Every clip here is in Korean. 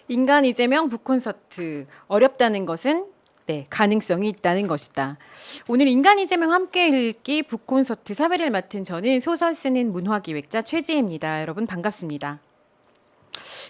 인간 이재명 북콘서트 어렵다는 것은 가능성이 있다는 것이다. 오늘 인간 이재명 함께 읽기 북콘서트 사회를 맡은 저는 소설 쓰는 문화기획자 최지혜입니다. 여러분 반갑습니다.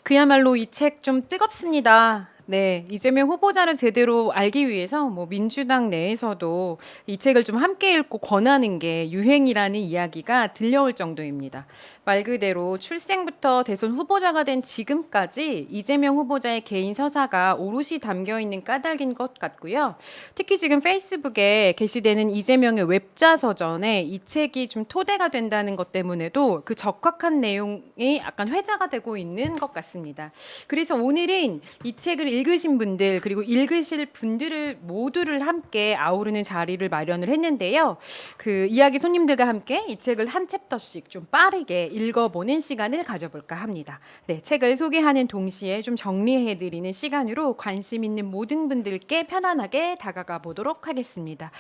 그야말로 이 책 좀 뜨겁습니다. 네, 이재명 후보자를 제대로 알기 위해서 민주당 내에서도 이 책을 좀 함께 읽고 권하는 게 유행이라는 이야기가 들려올 정도입니다. 말 그대로 출생부터 대선 후보자가 된 지금까지 이재명 후보자의 개인 서사가 오롯이 담겨 있는 까닭인 것 같고요. 특히 지금 페이스북에 게시되는 이재명의 웹자 서전에 이 책이 좀 토대가 된다는 것 때문에도 그 적확한 내용이 약간 회자가 되고 있는 것 같습니다. 그래서 오늘은 이 책을 읽으신 분들 그리고 읽으실 분들을 모두를 함께 아우르는 자리를 마련을 했는데요. 그 이야기 손님들과 함께 이 책을 한 챕터씩 좀 빠르게 읽어보는 시간을 가져볼까 합니다. 네, 책을 소개하는 동시에 좀 정리해드리는 시간으로 관심 있는 모든 분들께 편안하게 다가가 보도록 하겠습니다.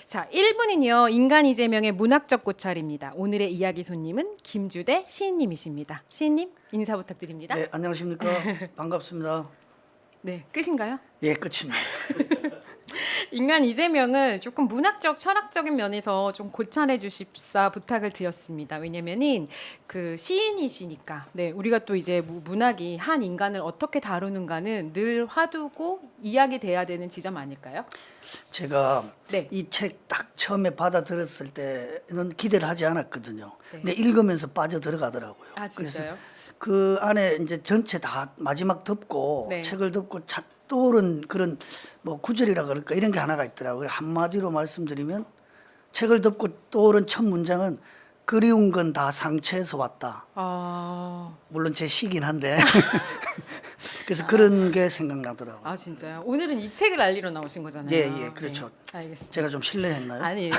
자, 1분은요. 인간 이재명의 문학적 고찰입니다. 오늘의 이야기 손님은 김주대 시인님이십니다. 시인님 인사 부탁드립니다. 네, 안녕하십니까. 반갑습니다. 네, 끝인가요? 예, 끝입니다. 인간 이재명을 조금 문학적, 철학적인 면에서 좀 고찰해 주십사 부탁을 드렸습니다. 왜냐면은 그 시인이시니까, 네, 우리가 또 이제 문학이 한 인간을 어떻게 다루는가는 늘 화두고 이야기돼야 되는 지점 아닐까요? 제가 네. 이 책 딱 처음에 받아들였을 때는 기대를 하지 않았거든요. 네. 근데 읽으면서 빠져 들어가더라고요. 아, 진짜요? 그 안에 이제 전체 다 마지막 덮고 네. 책을 덮고 떠오른 그런 뭐 구절이라 그럴까 이런 게 하나가 있더라고요. 한마디로 말씀드리면 책을 덮고 떠오른 첫 문장은 그리운 건 다 상처에서 왔다. 아, 물론 제 시긴 한데 그래서 그런 게 생각나더라고요. 아 진짜요? 오늘은 이 책을 알리러 나오신 거잖아요. 예, 예, 그렇죠. 네, 알겠습니다. 제가 좀 실례했나요? 아니에요.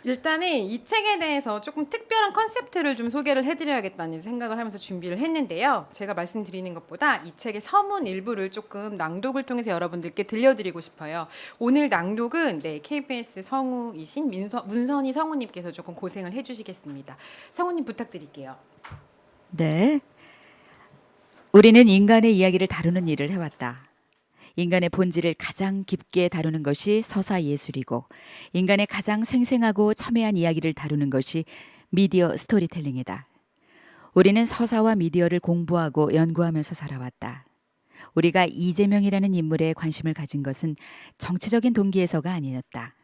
일단은 이 책에 대해서 조금 특별한 컨셉트를 좀 소개를 해드려야겠다는 생각을 하면서 준비를 했는데요. 제가 말씀드리는 것보다 이 책의 서문 일부를 조금 낭독을 통해서 여러분들께 들려드리고 싶어요. 오늘 낭독은 KBS 성우이신 문선희 성우님께서 조금 고생을 해주시겠습니다. 성우님 부탁드릴게요. 네. 우리는 인간의 이야기를 다루는 일을 해왔다. 인간의 본질을 가장 깊게 다루는 것이 서사 예술이고 인간의 가장 생생하고 첨예한 이야기를 다루는 것이 미디어 스토리텔링이다. 우리는 서사와 미디어를 공부하고 연구하면서 살아왔다. 우리가 이재명이라는 인물에 관심을 가진 것은 정치적인 동기에서가 아니었다.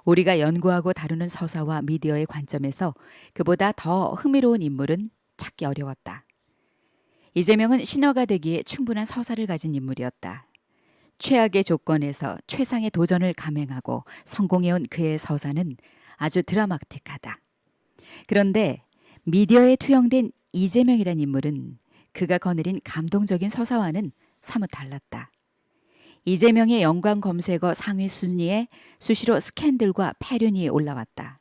우리가 연구하고 다루는 서사와 미디어의 관점에서 그보다 더 흥미로운 인물은 찾기 어려웠다. 이재명은 신화가 되기에 충분한 서사를 가진 인물이었다. 최악의 조건에서 최상의 도전을 감행하고 성공해온 그의 서사는 아주 드라마틱하다. 그런데 미디어에 투영된 이재명이란 인물은 그가 거느린 감동적인 서사와는 사뭇 달랐다. 이재명의 연관 검색어 상위 순위에 수시로 스캔들과 폐륜이 올라왔다.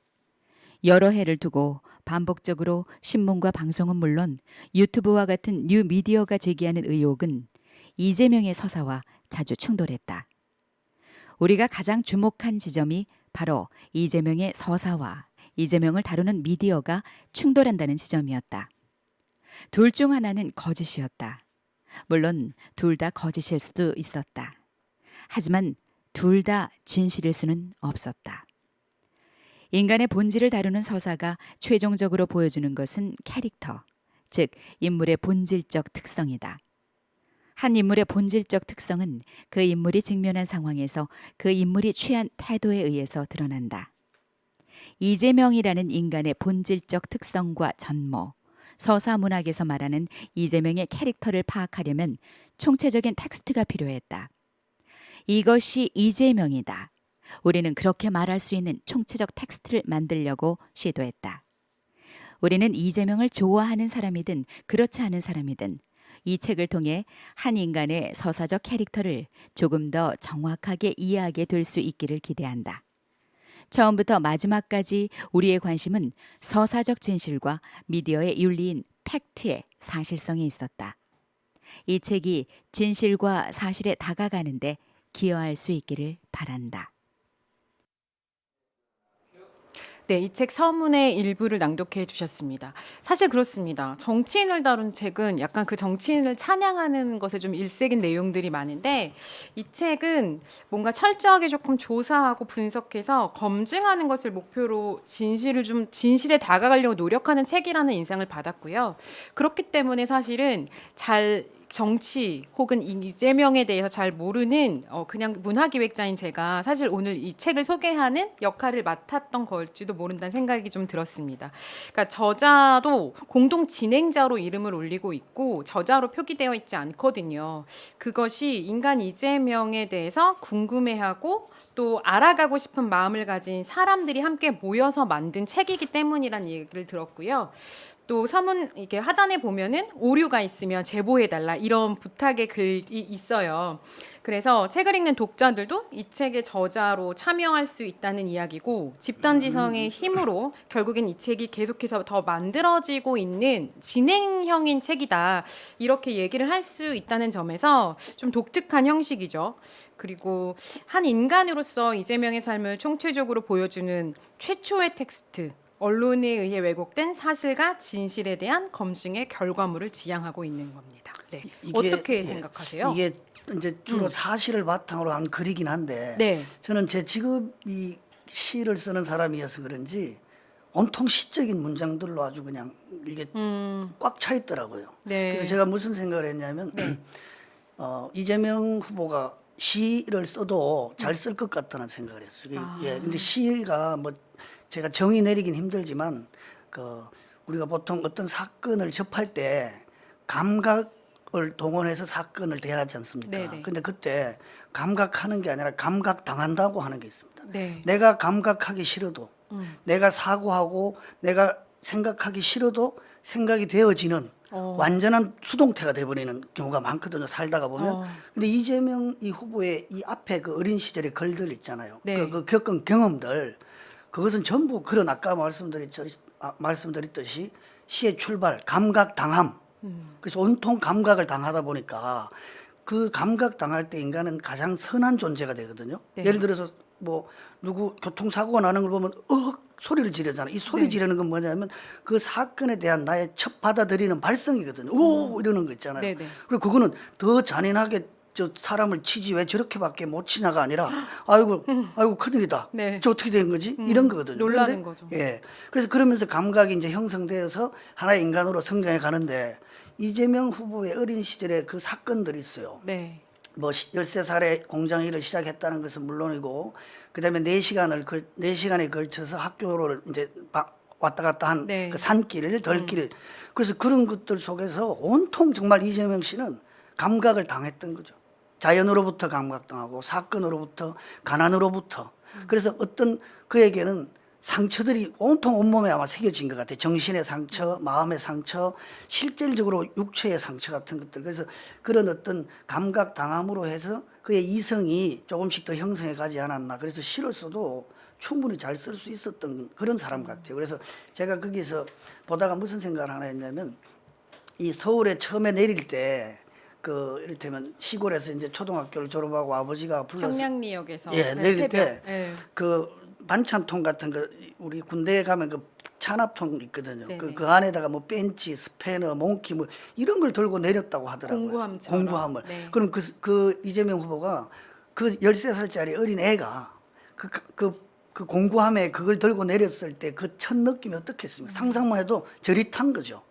여러 해를 두고 반복적으로 신문과 방송은 물론 유튜브와 같은 뉴미디어가 제기하는 의혹은 이재명의 서사와 자주 충돌했다. 우리가 가장 주목한 지점이 바로 이재명의 서사와 이재명을 다루는 미디어가 충돌한다는 지점이었다. 둘 중 하나는 거짓이었다. 물론 둘 다 거짓일 수도 있었다. 하지만 둘 다 진실일 수는 없었다. 인간의 본질을 다루는 서사가 최종적으로 보여주는 것은 캐릭터, 즉 인물의 본질적 특성이다. 한 인물의 본질적 특성은 그 인물이 직면한 상황에서 그 인물이 취한 태도에 의해서 드러난다. 이재명이라는 인간의 본질적 특성과 전모, 서사문학에서 말하는 이재명의 캐릭터를 파악하려면 총체적인 텍스트가 필요했다. 이것이 이재명이다. 우리는 그렇게 말할 수 있는 총체적 텍스트를 만들려고 시도했다. 우리는 이재명을 좋아하는 사람이든 그렇지 않은 사람이든 이 책을 통해 한 인간의 서사적 캐릭터를 조금 더 정확하게 이해하게 될 수 있기를 기대한다. 처음부터 마지막까지 우리의 관심은 서사적 진실과 미디어의 윤리인 팩트의 사실성에 있었다. 이 책이 진실과 사실에 다가가는데 기여할 수 있기를 바란다. 네, 이 책 서문의 일부를 낭독해 주셨습니다. 사실 그렇습니다. 정치인을 다룬 책은 약간 그 정치인을 찬양하는 것에 좀 일색인 내용들이 많은데 이 책은 뭔가 철저하게 조금 조사하고 분석해서 검증하는 것을 목표로 진실에 다가가려고 노력하는 책이라는 인상을 받았고요. 그렇기 때문에 사실은 잘 정치 혹은 이재명에 대해서 잘 모르는 그냥 문화기획자인 제가 사실 오늘 이 책을 소개하는 역할을 맡았던 걸지도 모른다는 생각이 좀 들었습니다. 그러니까 저자도 공동 진행자로 이름을 올리고 있고 저자로 표기되어 있지 않거든요. 그것이 인간 이재명에 대해서 궁금해하고 또 알아가고 싶은 마음을 가진 사람들이 함께 모여서 만든 책이기 때문이란 얘기를 들었고요. 또 서문 이렇게 하단에 보면은 오류가 있으면 제보해달라 이런 부탁의 글이 있어요. 그래서 책을 읽는 독자들도 이 책의 저자로 참여할 수 있다는 이야기고 집단지성의 힘으로 결국엔 이 책이 계속해서 더 만들어지고 있는 진행형인 책이다 이렇게 얘기를 할 수 있다는 점에서 좀 독특한 형식이죠. 그리고 한 인간으로서 이재명의 삶을 총체적으로 보여주는 최초의 텍스트 언론에 의해 왜곡된 사실과 진실에 대한 검증의 결과물을 지향하고 있는 겁니다. 네. 어떻게 생각하세요? 이게 이제 주로 사실을 바탕으로 한 글이긴 한데 네. 저는 제 직업이 시를 쓰는 사람이어서 그런지 온통 시적인 문장들로 아주 그냥 이게 꽉 차 있더라고요. 네. 그래서 제가 무슨 생각을 했냐면 이재명 후보가 시를 써도 잘 쓸 것 같다는 생각을 했어요. 예, 근데 시가 뭐 제가 정의 내리긴 힘들지만 우리가 보통 어떤 사건을 접할 때 감각을 동원해서 사건을 대하지 않습니까? 네네. 근데 그때 감각하는 게 아니라 감각당한다고 하는 게 있습니다. 네. 내가 감각하기 싫어도 내가 사고하고 내가 생각하기 싫어도 생각이 되어지는 완전한 수동태가 돼버리는 경우가 많거든요. 살다가 보면. 근데 이재명 이 후보의 이 앞에 그 어린 시절의 글들 있잖아요. 네. 그 겪은 경험들 그것은 전부 그런 아까 말씀드렸듯이 시의 출발, 감각 당함. 그래서 온통 감각을 당하다 보니까 그 감각 당할 때 인간은 가장 선한 존재가 되거든요. 네. 예를 들어서 뭐 누구 교통사고가 나는 걸 보면 소리를 지르잖아요. 이 소리 네. 지르는 건 뭐냐면 그 사건에 대한 나의 첫 받아들이는 발성이거든요. 오 이러는 거 있잖아요. 네네. 그리고 그거는 더 잔인하게 저 사람을 치지 왜 저렇게밖에 못 치냐가 아니라 아이고 큰일이다. 네. 저 어떻게 된 거지? 이런 거거든요. 놀라는 그런데, 거죠. 예. 그래서 그러면서 감각이 이제 형성되어서 하나의 인간으로 성장해 가는데 이재명 후보의 어린 시절에 그 사건들이 있어요. 네. 뭐 13살에 공장 일을 시작했다는 것은 물론이고 그다음에 4시간에 걸쳐서 학교를 이제 왔다 갔다 한 네. 그 산길, 덜길. 그래서 그런 것들 속에서 온통 정말 이재명 씨는 감각을 당했던 거죠. 자연으로부터 감각당하고 사건으로부터 가난으로부터. 그래서 어떤 그에게는 상처들이 온통 온몸에 아마 새겨진 것 같아요. 정신의 상처, 마음의 상처, 실질적으로 육체의 상처 같은 것들. 그래서 그런 어떤 감각 당함으로 해서 그의 이성이 조금씩 더 형성해 가지 않았나. 그래서 시를 써도 충분히 잘 쓸 수 있었던 그런 사람 같아요. 그래서 제가 거기서 보다가 무슨 생각을 하나 했냐면 이 서울에 처음에 내릴 때 이를테면 시골에서 이제 초등학교를 졸업하고 아버지가 불러서 청량리역에서 예, 내릴 새벽. 때 네. 그 반찬통 같은 거 우리 군대에 가면 그 찬압통 있거든요. 네네. 그 안에다가 뭐 벤치, 스패너, 몽키 뭐 이런 걸 들고 내렸다고 하더라고요. 공구함처럼. 공구함을. 네. 그럼 그 이재명 후보가 그 13살짜리 어린 애가 그 공구함에 그걸 들고 내렸을 때 그 첫 느낌이 어떻겠습니까? 상상만 해도 저릿한 거죠.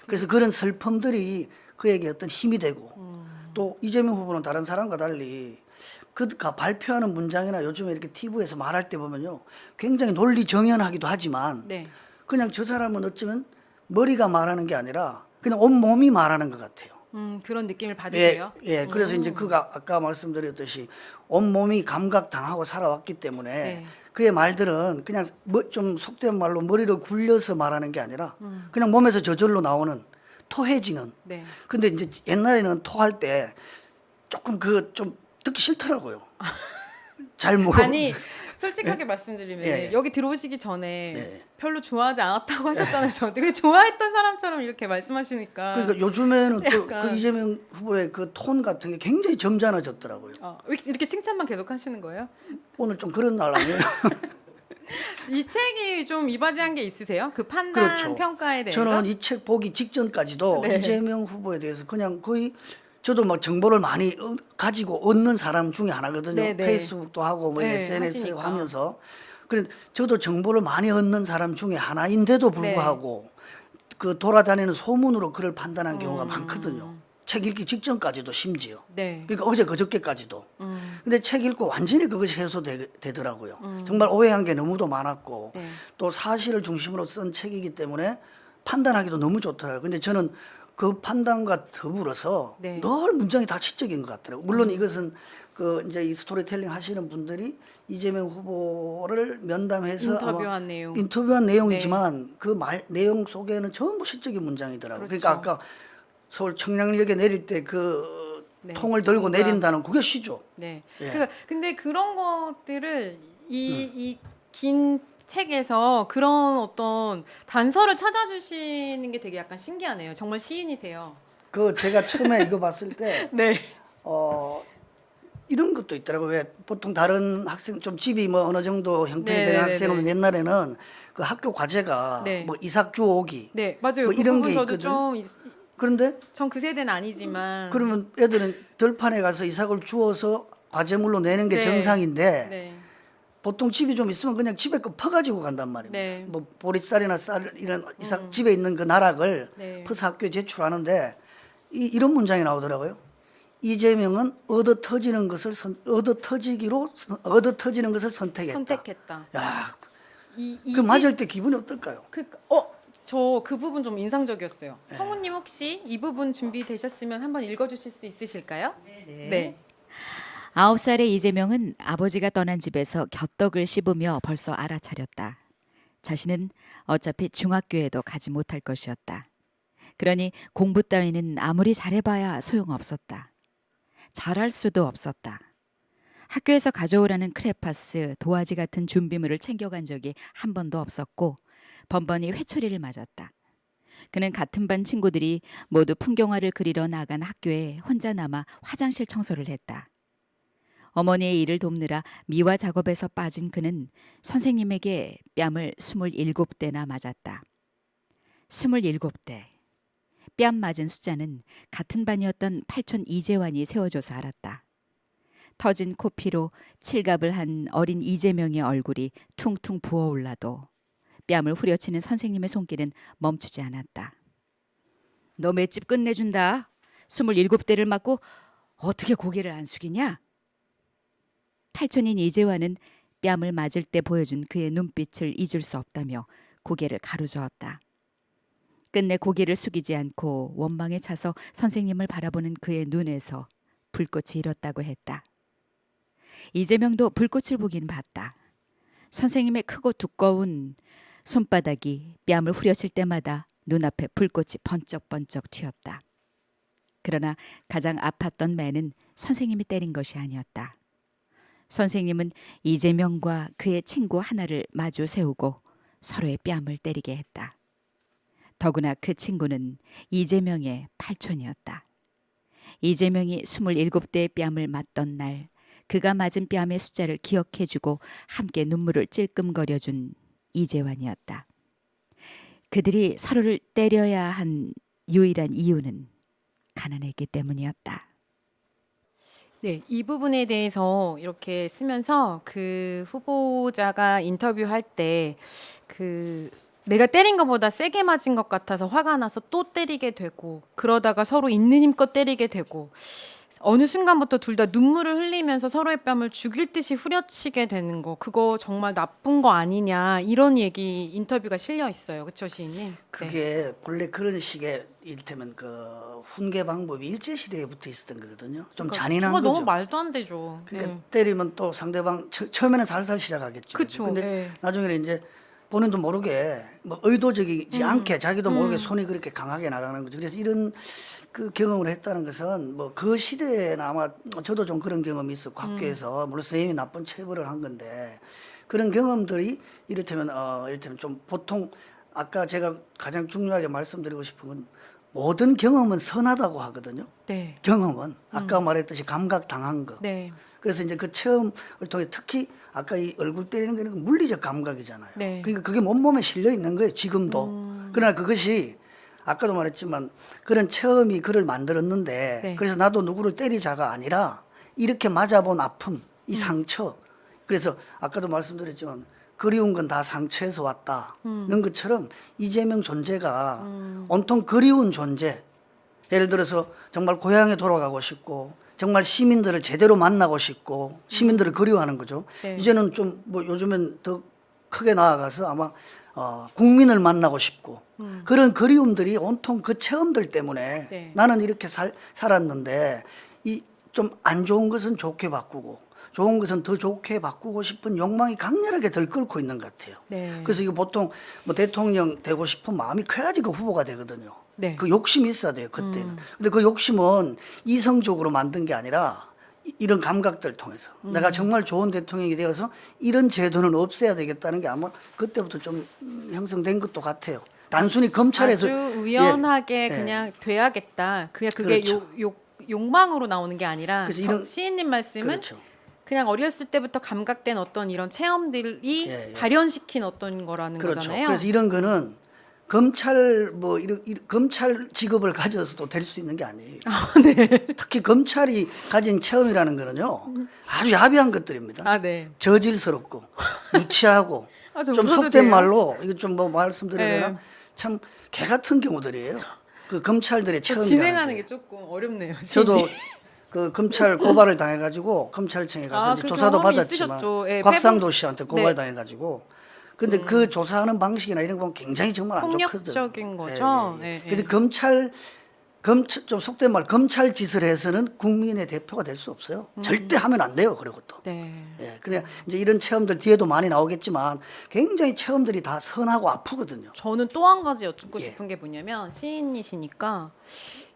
그래서 그런 슬픔들이 그에게 어떤 힘이 되고 또 이재명 후보는 다른 사람과 달리 그가 발표하는 문장이나 요즘에 이렇게 TV에서 말할 때 보면요. 굉장히 논리 정연하기도 하지만 네. 그냥 저 사람은 어쩌면 머리가 말하는 게 아니라 그냥 온몸이 말하는 것 같아요. 그런 느낌을 받으세요? 예. 그래서 이제 그가 아까 말씀드렸듯이 온몸이 감각당하고 살아왔기 때문에 네. 그의 말들은 그냥 좀 속된 말로 머리를 굴려서 말하는 게 아니라 그냥 몸에서 저절로 나오는 토해지는. 네. 근데 이제 옛날에는 토할 때 조금 좀 듣기 싫더라고요. 잘 모르고. 아니 솔직하게 말씀드리면 예. 여기 들어오시기 전에 네. 별로 좋아하지 않았다고 하셨잖아요. 저한테 근데 좋아했던 사람처럼 이렇게 말씀하시니까 그러니까 요즘에는 또 약간. 그 이재명 후보의 그 톤 같은 게 굉장히 점잖아졌더라고요. 왜 이렇게 칭찬만 계속 하시는 거예요? 오늘 좀 그런 날 아니에요? 이 책이 좀 이바지한 게 있으세요? 그 판단 그렇죠. 평가에 대해서? 저는 이 책 보기 직전까지도 네. 이재명 후보에 대해서 그냥 거의 저도 막 정보를 많이 가지고 얻는 사람 중에 하나거든요. 네, 네. 페이스북도 하고 뭐 네, SNS 하시니까. 하면서. 그래 저도 정보를 많이 얻는 사람 중에 하나인데도 네. 불구하고 그 돌아다니는 소문으로 그를 판단한 경우가 음. 많거든요. 책 읽기 직전까지도 심지어. 네. 그러니까 어제 그저께까지도. 근데 책 읽고 완전히 그것이 해소되더라고요. 정말 오해한 게 너무도 많았고 네. 또 사실을 중심으로 쓴 책이기 때문에 판단하기도 너무 좋더라고요. 근데 저는 그 판단과 더불어서 네. 늘 문장이 다 시적인 것 같더라고요. 물론 이것은 그 이제 이 스토리텔링 하시는 분들이 이재명 후보를 면담해서 인터뷰한 아마 내용. 인터뷰한 내용이지만 그 내용 속에는 전부 시적인 문장이더라고요. 그렇죠. 그러니까 아까 서울 청량역에 내릴 때 그 네. 통을 들고 뭔가- 내린다는 그게 시죠. 네. 예. 근데 그런 것들을 이 긴 책에서 그런 어떤 단서를 찾아주시는 게 되게 약간 신기하네요. 정말 시인이세요. 그 제가 처음에 이거 봤을 때 네. 이런 것도 있더라고요. 왜 보통 다른 학생 좀 집이 뭐 어느 정도 형편이 되는 네네네네. 학생은 옛날에는 그 학교 과제가 네. 뭐 이삭 주워오기 네, 맞아요. 뭐 그 이런 부분 게 저도 있거든. 그런데 전 그 세대는 아니지만. 그러면 애들은 들판에 가서 이삭을 주워서 과제물로 내는 게 네. 정상인데 네. 보통 집이 좀 있으면 그냥 집에 거 퍼가지고 간단 말입니다. 네. 뭐 보리쌀이나 쌀 이런 이삭 집에 있는 그 나락을 네. 퍼서 학교에 제출하는데 이런 문장이 나오더라고요. 이재명은 얻어 터지는 것을 선택했다. 선택했다. 야, 이 그 맞을 때 기분이 어떨까요? 저 그 부분 좀 인상적이었어요. 성우님 혹시 이 부분 준비되셨으면 한번 읽어주실 수 있으실까요? 네. 9살의 이재명은 아버지가 떠난 집에서 곁떡을 씹으며 벌써 알아차렸다. 자신은 어차피 중학교에도 가지 못할 것이었다. 그러니 공부 따위는 아무리 잘해봐야 소용없었다. 잘할 수도 없었다. 학교에서 가져오라는 크레파스, 도화지 같은 준비물을 챙겨간 적이 한 번도 없었고 번번이 회초리를 맞았다. 그는 같은 반 친구들이 모두 풍경화를 그리러 나간 학교에 혼자 남아 화장실 청소를 했다. 어머니의 일을 돕느라 미화 작업에서 빠진 그는 선생님에게 뺨을 27대나 맞았다. 27대. 뺨 맞은 숫자는 같은 반이었던 팔촌 이재환이 세워줘서 알았다. 터진 코피로 칠갑을 한 어린 이재명의 얼굴이 퉁퉁 부어올라도 뺨을 후려치는 선생님의 손길은 멈추지 않았다. 너 맷집 끝내준다. 27대를 맞고 어떻게 고개를 안 숙이냐? 팔촌인 이재환은 뺨을 맞을 때 보여준 그의 눈빛을 잊을 수 없다며 고개를 가로저었다. 끝내 고개를 숙이지 않고 원망에 차서 선생님을 바라보는 그의 눈에서 불꽃이 일었다고 했다. 이재명도 불꽃을 보긴 봤다. 선생님의 크고 두꺼운 손바닥이 뺨을 후려칠 때마다 눈앞에 불꽃이 번쩍번쩍 튀었다. 그러나 가장 아팠던 매는 선생님이 때린 것이 아니었다. 선생님은 이재명과 그의 친구 하나를 마주 세우고 서로의 뺨을 때리게 했다. 더구나 그 친구는 이재명의 팔촌이었다. 이재명이 27대의 뺨을 맞던 날 그가 맞은 뺨의 숫자를 기억해주고 함께 눈물을 찔끔거려준 이재환이었다. 그들이 서로를 때려야 한 유일한 이유는 가난했기 때문이었다. 네, 이 부분에 대해서 이렇게 쓰면서 그 후보자가 인터뷰할 때 내가 때린 것보다 세게 맞은 것 같아서 화가 나서 또 때리게 되고 그러다가 서로 있는 힘껏 때리게 되고 어느 순간부터 둘 다 눈물을 흘리면서 서로의 뺨을 죽일 듯이 후려치게 되는 거 그거 정말 나쁜 거 아니냐 이런 얘기 인터뷰가 실려 있어요. 그렇죠, 시인님? 네. 그게 본래 그런 식의 이를테면 그 훈계 방법이 일제 시대에 붙어 있었던 거거든요. 좀 잔인한 그거 거죠. 너무 말도 안 되죠. 그러니까 네. 때리면 또 상대방 처음에는 살살 시작하겠죠. 그쵸, 근데 네. 나중에는 이제 본인도 모르게 뭐 의도적이지 않게 자기도 모르게 손이 그렇게 강하게 나가는 거죠. 그래서 이런 그 경험을 했다는 것은 뭐 그 시대에는 아마 저도 좀 그런 경험이 있었고 학교에서 물론 선생님이 나쁜 체벌을 한 건데 그런 경험들이 이를테면 좀 보통 아까 제가 가장 중요하게 말씀드리고 싶은 건 모든 경험은 선하다고 하거든요. 네. 경험은 아까 말했듯이 감각 당한 거. 네. 그래서 이제 그 체험을 통해 특히 아까 이 얼굴 때리는 거는 물리적 감각이잖아요. 네. 그러니까 그게 몸에 실려 있는 거예요. 지금도. 그러나 그것이 아까도 말했지만 그런 체험이 그를 만들었는데 네. 그래서 나도 누구를 때리자가 아니라 이렇게 맞아본 아픔, 이 상처. 그래서 아까도 말씀드렸지만 그리운 건 다 상처에서 왔다는 것처럼 이재명 존재가 온통 그리운 존재. 예를 들어서 정말 고향에 돌아가고 싶고 정말 시민들을 제대로 만나고 싶고 시민들을 그리워하는 거죠. 네. 이제는 좀 뭐 요즘엔 더 크게 나아가서 아마 국민을 만나고 싶고 그런 그리움들이 온통 그 체험들 때문에 네. 나는 이렇게 살았는데 이 좀 안 좋은 것은 좋게 바꾸고 좋은 것은 더 좋게 바꾸고 싶은 욕망이 강렬하게 들끓고 있는 것 같아요. 네. 그래서 이거 보통 뭐 대통령 되고 싶은 마음이 커야지 그 후보가 되거든요. 네. 그 욕심이 있어야 돼요, 그때는. 근데 그 욕심은 이성적으로 만든 게 아니라 이런 감각들을 통해서 내가 정말 좋은 대통령이 되어서 이런 제도는 없애야 되겠다는 게 아마 그때부터 좀 형성된 것도 같아요. 단순히 검찰에서 아주 우연하게 예. 그냥 돼야겠다. 그냥 그게 그렇죠. 욕망으로 나오는 게 아니라 그래서 이런- 시인님 말씀은 그렇죠. 그냥 어렸을 때부터 감각된 어떤 이런 체험들이 예, 예. 발현시킨 어떤 거라는 그렇죠. 거잖아요. 그래서 이런 거는 검찰 뭐 이런 검찰 직업을 가져서도 될 수 있는 게 아니에요. 네. 특히 검찰이 가진 체험이라는 거는요 아주 야비한 것들입니다. 아, 네. 저질스럽고 유치하고 아, 저 좀 웃어도 속된 돼요? 말로 이거 좀 뭐 말씀드려야 네. 되나 참 개 같은 경우들이에요. 그 검찰들의 체험이 진행하는 게 조금 어렵네요. 저도 시인님. 그 검찰 고발을 당해가지고 검찰청에 가서 아, 이제 그 조사도 경험이 받았지만 있으셨죠. 예, 곽상도 씨한테 네. 고발 당해가지고 근데 그 조사하는 방식이나 이런 거 보면 굉장히 정말 안 좋거든요. 폭력적인 거죠. 예, 예. 그래서 검찰 좀 속된 말 검찰 짓을 해서는 국민의 대표가 될 수 없어요. 절대 하면 안 돼요. 그리고 또. 네. 예, 그래 이제 이런 체험들 뒤에도 많이 나오겠지만 굉장히 체험들이 다 선하고 아프거든요. 저는 또 한 가지 여쭙고 예. 싶은 게 뭐냐면 시인이시니까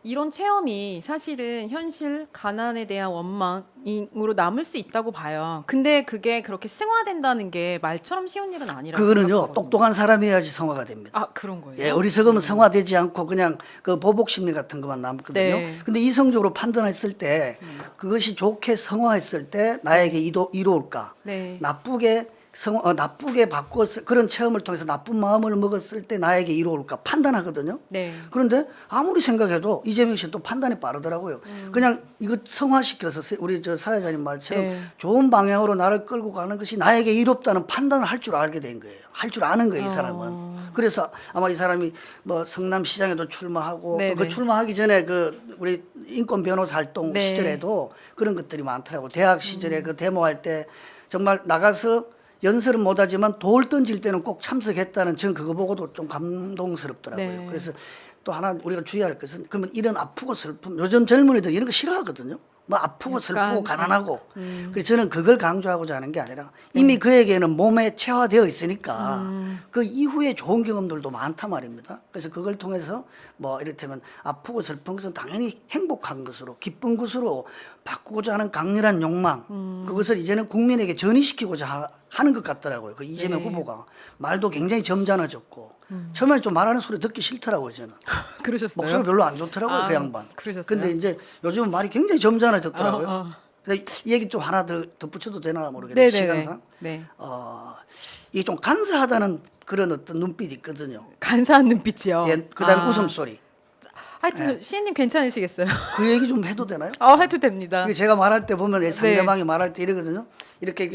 이런 체험이 사실은 현실 가난에 대한 원망으로 남을 수 있다고 봐요. 근데 그게 그렇게 승화된다는 게 말처럼 쉬운 일은 아니라고 그거는요 생각하거든요. 똑똑한 사람이 해야지 성화가 됩니다. 아, 그런 거예요? 예, 어리석으면 성화되지 않고 그냥 그 보복 심리 같은 것만 남거든요. 네. 근데 이성적으로 판단했을 때 그것이 좋게 성화했을 때 나에게 이로울까? 네. 나쁘게 바꿔서 그런 체험을 통해서 나쁜 마음을 먹었을 때 나에게 이로울까 판단하거든요. 네. 그런데 아무리 생각해도 이재명 씨는 또 판단이 빠르더라고요. 그냥 이거 성화시켜서 우리 저 사회자님 말처럼 네. 좋은 방향으로 나를 끌고 가는 것이 나에게 이롭다는 판단을 할 줄 알게 된 거예요. 할 줄 아는 거예요, 이 사람은. 그래서 아마 이 사람이 뭐 성남시장에도 출마하고 네, 그 네. 출마하기 전에 그 우리 인권 변호사 활동 네. 시절에도 그런 것들이 많더라고. 대학 시절에 그 데모할 때 정말 나가서 연설은 못하지만 돌 던질 때는 꼭 참석했다는 전 그거 보고도 좀 감동스럽더라고요. 네. 그래서 또 하나 우리가 주의할 것은 그러면 이런 아프고 슬픔 요즘 젊은이들 이런 거 싫어하거든요. 뭐 아프고 약간, 슬프고 가난하고 그래서 저는 그걸 강조하고자 하는 게 아니라 이미 그에게는 몸에 체화되어 있으니까 그 이후에 좋은 경험들도 많단 말입니다. 그래서 그걸 통해서 뭐 이를테면 아프고 슬픈 것은 당연히 행복한 것으로 기쁜 것으로 바꾸고자 하는 강렬한 욕망 그것을 이제는 국민에게 전이시키고자 하는 것 같더라고요. 그 이재명 네. 후보가 말도 굉장히 점잖아졌고 처음에 좀 말하는 소리 듣기 싫더라고요. 저는 그러셨어요? 목소리 별로 안 좋더라고요. 아, 그 양반. 그러셨어요? 근데 이제 요즘은 말이 굉장히 점잖아졌더라고요. 어. 근데 이 얘기 좀 하나 더 덧붙여도 되나 모르겠네요. 네네네. 시간상. 네. 이게 좀 간사하다는 그런 어떤 눈빛이 있거든요. 간사한 눈빛이요. 예, 그다음 아. 웃음소리. 하여튼 시인님 괜찮으시겠어요? 그 얘기 좀 해도 되나요? 해도 됩니다. 그게 제가 말할 때 보면 네. 상대방이 말할 때 이러거든요. 이렇게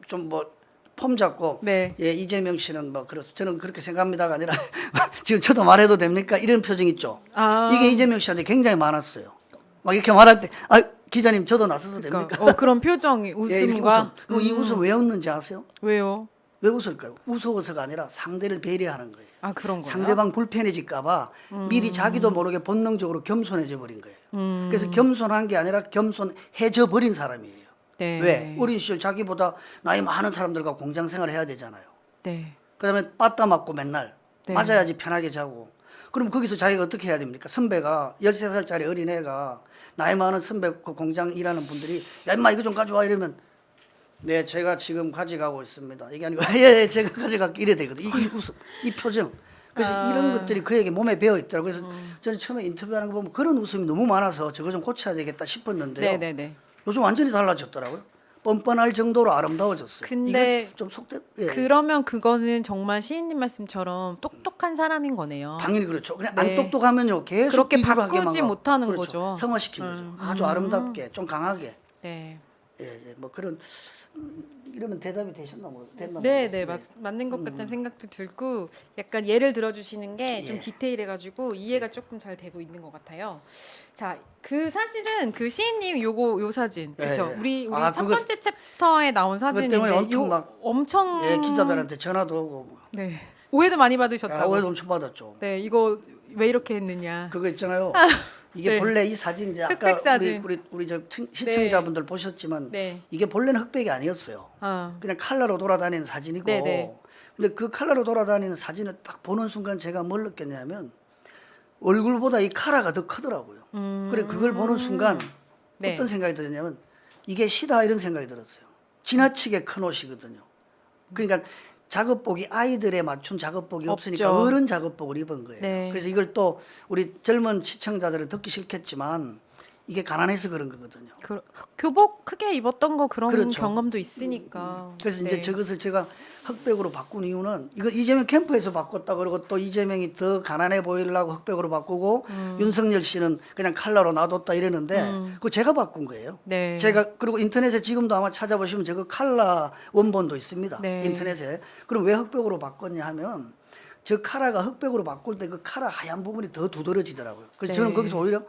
좀 뭐 폼 잡고 네. 예, 이재명 씨는 뭐 그래서 저는 그렇게 생각합니다가 아니라 지금 저도 말해도 됩니까? 이런 표정 있죠. 아. 이게 이재명 씨한테 굉장히 많았어요. 막 이렇게 말할 때 기자님 저도 나서도 됩니까? 그러니까, 그런 표정이 예, 이렇게 웃음과 웃음. 그럼 이 웃음 왜 웃는지 아세요? 왜요? 왜 웃을까요? 무서워서가 아니라 상대를 배려하는 거예요. 아, 그런 거요? 상대방 불편해질까봐 미리 자기도 모르게 본능적으로 겸손해져 버린 거예요. 그래서 겸손한 게 아니라 겸손해져 버린 사람이에요. 네. 왜? 어린 시절 자기보다 나이 많은 사람들과 공장 생활을 해야 되잖아요. 네. 그다음에 빠따 맞고 맨날 네. 맞아야지 편하게 자고. 그럼 거기서 자기가 어떻게 해야 됩니까? 선배가 13살짜리 어린애가 나이 많은 선배 그 공장 일하는 분들이 야 임마 이거 좀 가져와 이러면 네 제가 지금 가져가고 있습니다. 이게 아니고 예 제가 가져갈게 이래 되거든. 이 웃음 이 표정 그래서 이런 것들이 그에게 몸에 배어 있더라고요. 그래서 저는 처음에 인터뷰하는 거 보면 그런 웃음이 너무 많아서 저거 좀 고쳐야 되겠다 싶었는데요. 네네네. 요즘 완전히 달라졌더라고요. 뻔뻔할 정도로 아름다워졌어요. 근데 이게 좀 속대. 예. 그러면 그거는 정말 시인님 말씀처럼 똑똑한 사람인 거네요. 당연히 그렇죠. 그냥 네. 안 똑똑하면요 계속 그렇게 비굴하게만 바꾸지 가고. 못하는 그렇죠. 거죠. 성화시킨 거죠. 아주 아름답게 좀 강하게. 네. 예, 예. 뭐 그런 이러면 대답이 되셨나 됐나 네, 모르겠어요. 네, 맞는 것 같다는 생각도 들고 약간 예를 들어주시는 게 좀 예. 디테일해가지고 이해가 조금 잘 되고 있는 것 같아요. 자, 그 사실은 그 시인님 요 사진, 예, 그렇죠? 예. 우리 아, 첫 그거- 번째 챕터에 나온 그것 사진인데 때문에 엄청 막 엄청 예, 기자들한테 전화도 오고 네 오해도 많이 받으셨다고. 오해도 엄청 받았죠. 네, 이거 왜 이렇게 했느냐. 그거 있잖아요. 이게 네. 본래 이 사진 이제 흑백 아까 사진. 우리 저 시청자분들 보셨지만 네, 이게 본래는 흑백이 아니었어요. 그냥 칼라로 돌아다니는 사진이고. 네, 네. 근데 그 칼라로 돌아다니는 사진을 딱 보는 순간 제가 뭘 느꼈냐면 얼굴보다 이 카라가 더 크더라고요. 그래 그걸 보는 순간 네. 어떤 생각이 들었냐면 이게 시다 이런 생각이 들었어요. 지나치게 큰 옷이거든요. 그러니까 작업복이 아이들에 맞춘 작업복이 없으니까 없죠. 어른 작업복을 입은 거예요. 네. 그래서 이걸 또 우리 젊은 시청자들은 듣기 싫겠지만 이게 가난해서 그런 거거든요. 교복 크게 입었던 거 그런 그렇죠. 경험도 있으니까. 그래서 네. 이제 저것을 제가 흑백으로 바꾼 이유는 이거 이재명 캠프에서 바꿨다 그러고 또 이재명이 더 가난해 보이려고 흑백으로 바꾸고 윤석열 씨는 그냥 칼라로 놔뒀다 이랬는데 그거 제가 바꾼 거예요. 네. 제가 그리고 인터넷에 지금도 아마 찾아보시면 저거 칼라 원본도 있습니다. 네. 인터넷에. 그럼 왜 흑백으로 바꿨냐 하면 저 카라가 흑백으로 바꿀 때 그 카라 하얀 부분이 더 두드러지더라고요. 그래서 네. 저는 거기서 오히려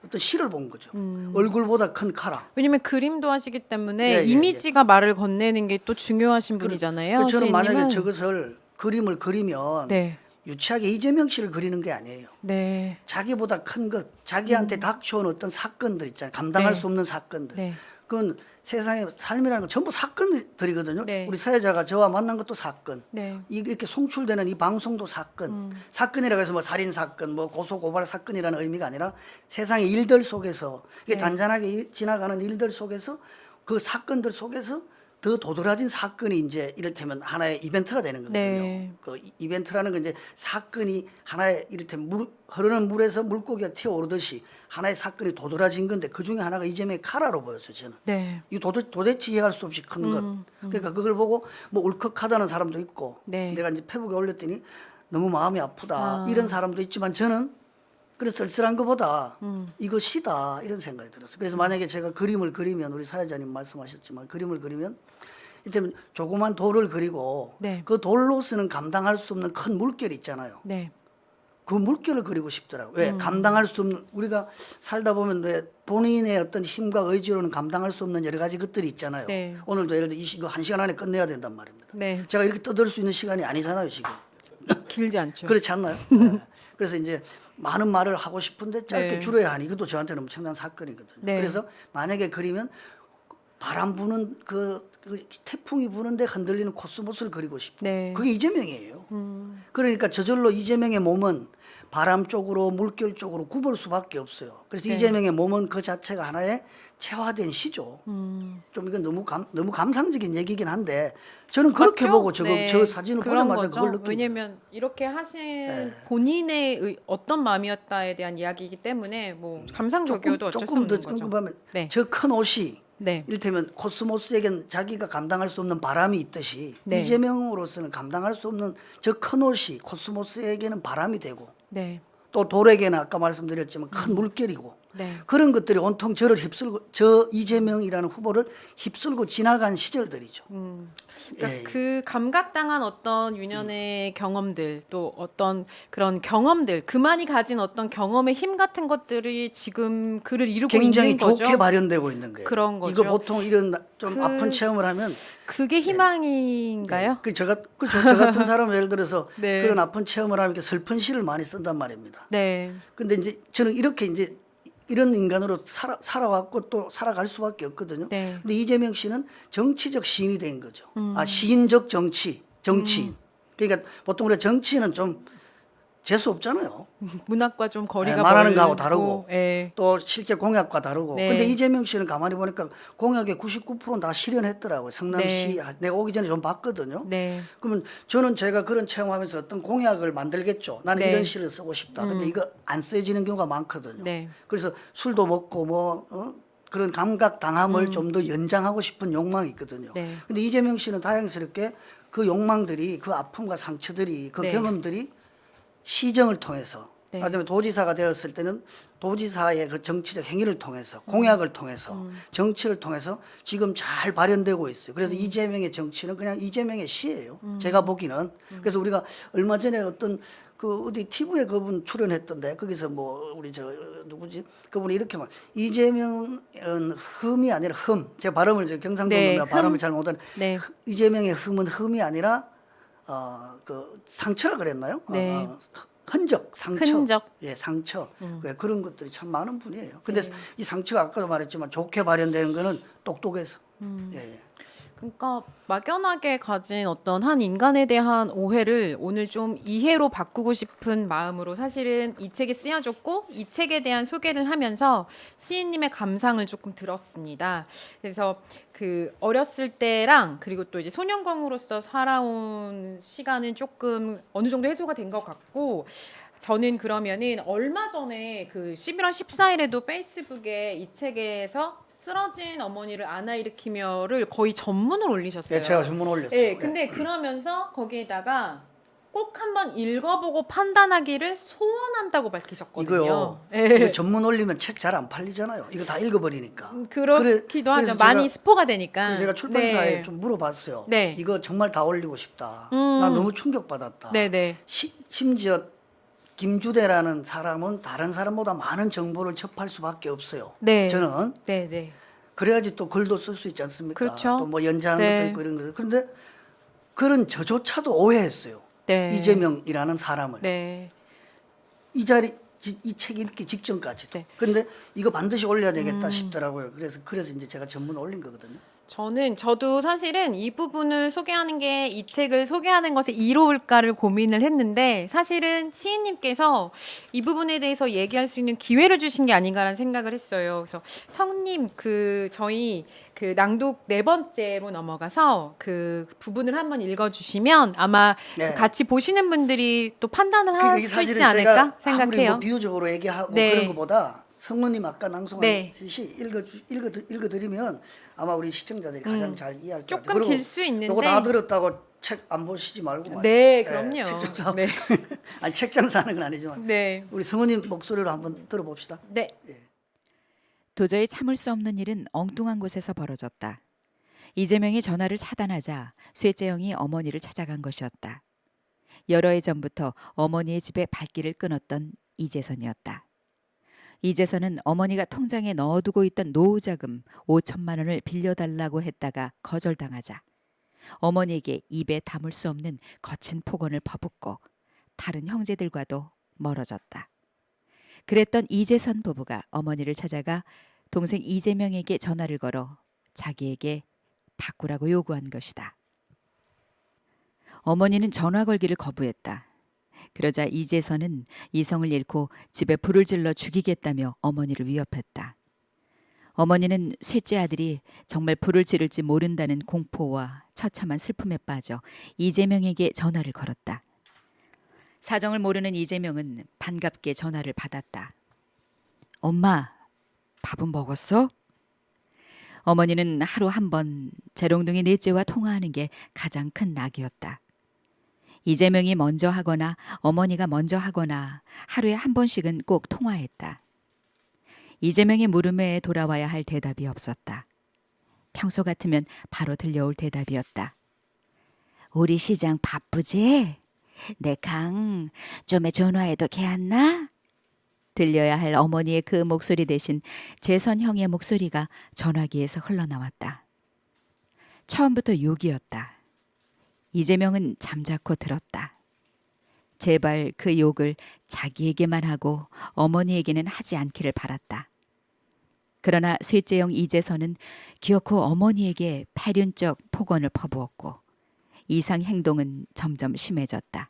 어떤 시를 본 거죠. 얼굴보다 큰 카라. 왜냐면 그림도 하시기 때문에 예, 예, 이미지가 말을 건네는 게 또 중요하신 분이잖아요. 그 저는 만약에 시인님은. 저것을 그림을 그리면 네, 유치하게 이재명 씨를 그리는 게 아니에요. 네, 자기보다 큰 것, 자기한테 닥쳐온 어떤 사건들 있잖아요. 감당할 네. 수 없는 사건들. 네, 그건 세상에 삶이라는 건 전부 사건들이거든요. 네. 우리 사회자가 저와 만난 것도 사건. 네, 이렇게 송출되는 이 방송도 사건. 사건이라고 해서 뭐 살인 사건, 뭐 고소 고발 사건이라는 의미가 아니라 세상의 일들 속에서 이게 네. 잔잔하게 지나가는 일들 속에서 그 사건들 속에서 더 도드라진 사건이 이제 이를테면 하나의 이벤트가 되는 거거든요. 네. 그 이벤트라는 건 이제 사건이 하나의 이를테면 흐르는 물에서 물고기가 튀어오르듯이 하나의 사건이 도드라진 건데 그 중에 하나가 이재명의 카라로 보였어요, 저는. 네, 이 도대체 이해할 수 없이 큰 것. 그러니까 그걸 보고 뭐 울컥하다는 사람도 있고 네. 내가 이제 페북에 올렸더니 너무 마음이 아프다 이런 사람도 있지만 저는 그래 쓸쓸한 것보다 이거 시다 이런 생각이 들었어요. 그래서 만약에 제가 그림을 그리면 우리 사회자님 말씀하셨지만 그림을 그리면 이를테면 조그만 돌을 그리고 네. 그 돌로서는 감당할 수 없는 큰 물결이 있잖아요. 네, 그 물결을 그리고 싶더라고요. 왜? 감당할 수 없는, 우리가 살다 보면 왜 본인의 어떤 힘과 의지로는 감당할 수 없는 여러 가지 것들이 있잖아요. 네. 오늘도 예를 들어 이거 1시간 안에 끝내야 된단 말입니다. 네. 제가 이렇게 떠들 수 있는 시간이 아니잖아요, 지금. 길지 않죠. 그렇지 않나요? 네. 그래서 이제 많은 말을 하고 싶은데 짧게 네. 줄여야 하니 이것도 저한테는 엄청난 사건이거든요. 네. 그래서 만약에 그리면 바람 부는 그 태풍이 부는데 흔들리는 코스모스를 그리고 싶어요. 네. 그게 이재명이에요. 그러니까 저절로 이재명의 몸은 바람 쪽으로 물결 쪽으로 굽을 수밖에 없어요. 그래서 네. 이재명의 몸은 그 자체가 하나의 체화된 시죠. 좀 이건 너무 감상적인 얘기긴 한데 저는 그렇게 맞죠? 보고 네. 저 사진을 그런 보자마자 거죠. 그걸 느낀 거예요. 왜냐면 이렇게 하신 본인의 어떤 마음이었다에 대한 이야기이기 때문에 뭐 감상적이어도 어쩔 수 조금 더 없는 거죠. 궁금하면 네. 저 큰 옷이 네. 이를테면 코스모스에겐 자기가 감당할 수 없는 바람이 있듯이 네. 이재명으로서는 감당할 수 없는 저 큰 옷이 코스모스에게는 바람이 되고 네. 또 돌에게는 아까 말씀드렸지만 큰 물결이고 네. 그런 것들이 온통 저를 휩쓸고 저 이재명이라는 후보를 휩쓸고 지나간 시절들이죠. 그러니까 예. 그 감각당한 어떤 유년의 경험들 또 어떤 그런 경험들 그만이 가진 어떤 경험의 힘 같은 것들이 지금 그를 이루고 굉장히 있는 거죠. 좋게 발현되고 있는 거예요. 그런 거죠. 이거 보통 이런 좀 그- 아픈 체험을 하면 그게 희망인가요? 저 같은 사람은 예를 들어서 네. 그런 아픈 체험을 하면 이렇게 슬픈 시를 많이 쓴단 말입니다. 네. 근데 이제 저는 이렇게 이제 이런 인간으로 살아왔고 또 살아갈 수밖에 없거든요. 네. 근데 이재명 씨는 정치적 시인이 된 거죠. 시인적 정치인. 그러니까 보통 우리가 정치인은 좀 재수 없잖아요. 문학과 좀 거리가 말하는 멀고, 거하고 다르고. 예. 또 실제 공약과 다르고. 네. 근데 이재명 씨는 가만히 보니까 공약의 99%는 다 실현했더라고요. 성남시 내가 오기 전에 좀 봤거든요. 네. 그러면 저는 제가 그런 체험하면서 어떤 공약을 만들겠죠. 나는 네. 이런 시를 쓰고 싶다. 근데 이거 안 써지는 경우가 많거든요. 네. 그래서 술도 먹고 그런 감각 당함을 좀 더 연장하고 싶은 욕망이 있거든요. 네. 근데 이재명 씨는 다행스럽게 그 욕망들이, 그 아픔과 상처들이, 그 네. 경험들이 시정을 통해서, 네. 그다음에 도지사가 되었을 때는 도지사의 그 정치적 행위를 통해서, 공약을 통해서, 정치를 통해서 지금 잘 발현되고 있어요. 그래서 이재명의 정치는 그냥 이재명의 시예요. 제가 보기는. 그래서 우리가 얼마 전에 어떤 그 어디 TV에 그분 출연했던데 거기서 뭐 우리 저 누구지 그분이 이렇게 막 이재명은 흠이 아니라 흠. 제가 발음을 저 경상도 네, 놈이라 발음을 잘 못하는 네. 이재명의 흠은 흠이 아니라 그 상처라 그랬나요? 네. 흔적, 상처. 흔적. 예, 상처. 그런 것들이 참 많은 분이에요. 근데 이 상처가 아까도 말했지만 좋게 발현되는 거는 똑똑해서. 예, 예. 그러니까 막연하게 가진 어떤 한 인간에 대한 오해를 오늘 좀 이해로 바꾸고 싶은 마음으로 사실은 이 책이 쓰여졌고 이 책에 대한 소개를 하면서 시인님의 감상을 조금 들었습니다. 그래서 그 어렸을 때랑 그리고 또 이제 소년공으로서 살아온 시간은 조금 어느 정도 해소가 된 것 같고 저는 그러면은 얼마 전에 그 11월 14일에도 페이스북에 이 책에서 쓰러진 어머니를 안아 일으키며를 거의 전문을 올리셨어요. 예, 제가 전문 올렸죠. 네, 근데 그러면서 거기에다가 꼭 한번 읽어보고 판단하기를 소원한다고 밝히셨거든요. 이거요. 네. 이거 전문 올리면 책 잘 안 팔리잖아요. 이거 다 읽어버리니까. 그렇기도 하죠. 그래서 많이 제가- 스포가 되니까. 그래서 제가 출판사에 네. 좀 물어봤어요. 네. 이거 정말 다 올리고 싶다. 나 너무 충격받았다. 네네. 심지어 김주대라는 사람은 다른 사람보다 많은 정보를 접할 수밖에 없어요. 네. 저는 네네. 그래야지 또 글도 쓸 수 있지 않습니까? 그렇죠. 또 뭐 연재하는 네. 것도 있고 이런 거. 그런데 그런 저조차도 오해했어요. 네. 이재명이라는 사람을. 네. 이 책 읽기 직전까지도. 네. 근데 이거 반드시 올려야 되겠다 싶더라고요. 그래서 이제 제가 전문 올린 거거든요. 저도 사실은 이 부분을 소개하는 게 이 책을 소개하는 것에 이로울까를 고민을 했는데 사실은 시인님께서 이 부분에 대해서 얘기할 수 있는 기회를 주신 게 아닌가라는 생각을 했어요. 그래서 성님 저희 그 낭독 4번째로 넘어가서 그 부분을 한번 읽어주시면 아마 네. 같이 보시는 분들이 또 판단을 그러니까 할 이게 수 사실은 있지 않을까 제가 아무리 생각해요. 뭐 비유적으로 얘기하고 네. 그런 것보다 성모님 아까 네. 낭송하듯이 읽어드리면 아마 우리 시청자들이 가장 잘 이해할 것 같아요. 조금 길 수 있는데 이거 다 들었다고 책 안 보시지 말고 말이에요. 네, 예, 그럼요. 책 장사 네. 아니 책 장사하는 건 아니지만 네. 우리 성모님 목소리로 한번 들어봅시다. 네. 도저히 참을 수 없는 일은 엉뚱한 곳에서 벌어졌다. 이재명이 전화를 차단하자 쇠재영이 어머니를 찾아간 것이었다. 여러 해 전부터 어머니의 집에 발길을 끊었던 이재선이었다. 이재선은 어머니가 통장에 넣어두고 있던 노후자금 5천만 원을 빌려달라고 했다가 거절당하자 어머니에게 입에 담을 수 없는 거친 폭언을 퍼붓고 다른 형제들과도 멀어졌다. 그랬던 이재선 부부가 어머니를 찾아가 동생 이재명에게 전화를 걸어 자기에게 바꾸라고 요구한 것이다. 어머니는 전화 걸기를 거부했다. 그러자 이재선은 이성을 잃고 집에 불을 질러 죽이겠다며 어머니를 위협했다. 어머니는 셋째 아들이 정말 불을 지를지 모른다는 공포와 처참한 슬픔에 빠져 이재명에게 전화를 걸었다. 사정을 모르는 이재명은 반갑게 전화를 받았다. 엄마, 밥은 먹었어? 어머니는 하루 한 번 재롱둥이 넷째와 통화하는 게 가장 큰 낙이었다. 이재명이 먼저 하거나 어머니가 먼저 하거나 하루에 한 번씩은 꼭 통화했다. 이재명의 물음에 돌아와야 할 대답이 없었다. 평소 같으면 바로 들려올 대답이었다. 우리 시장 바쁘지? 내 강 좀에 전화해도 걔안나? 들려야 할 어머니의 그 목소리 대신 재선 형의 목소리가 전화기에서 흘러나왔다. 처음부터 욕이었다. 이재명은 잠자코 들었다. 제발 그 욕을 자기에게만 하고 어머니에게는 하지 않기를 바랐다. 그러나 셋째형 이재선은 기어코 어머니에게 패륜적 폭언을 퍼부었고 이상 행동은 점점 심해졌다.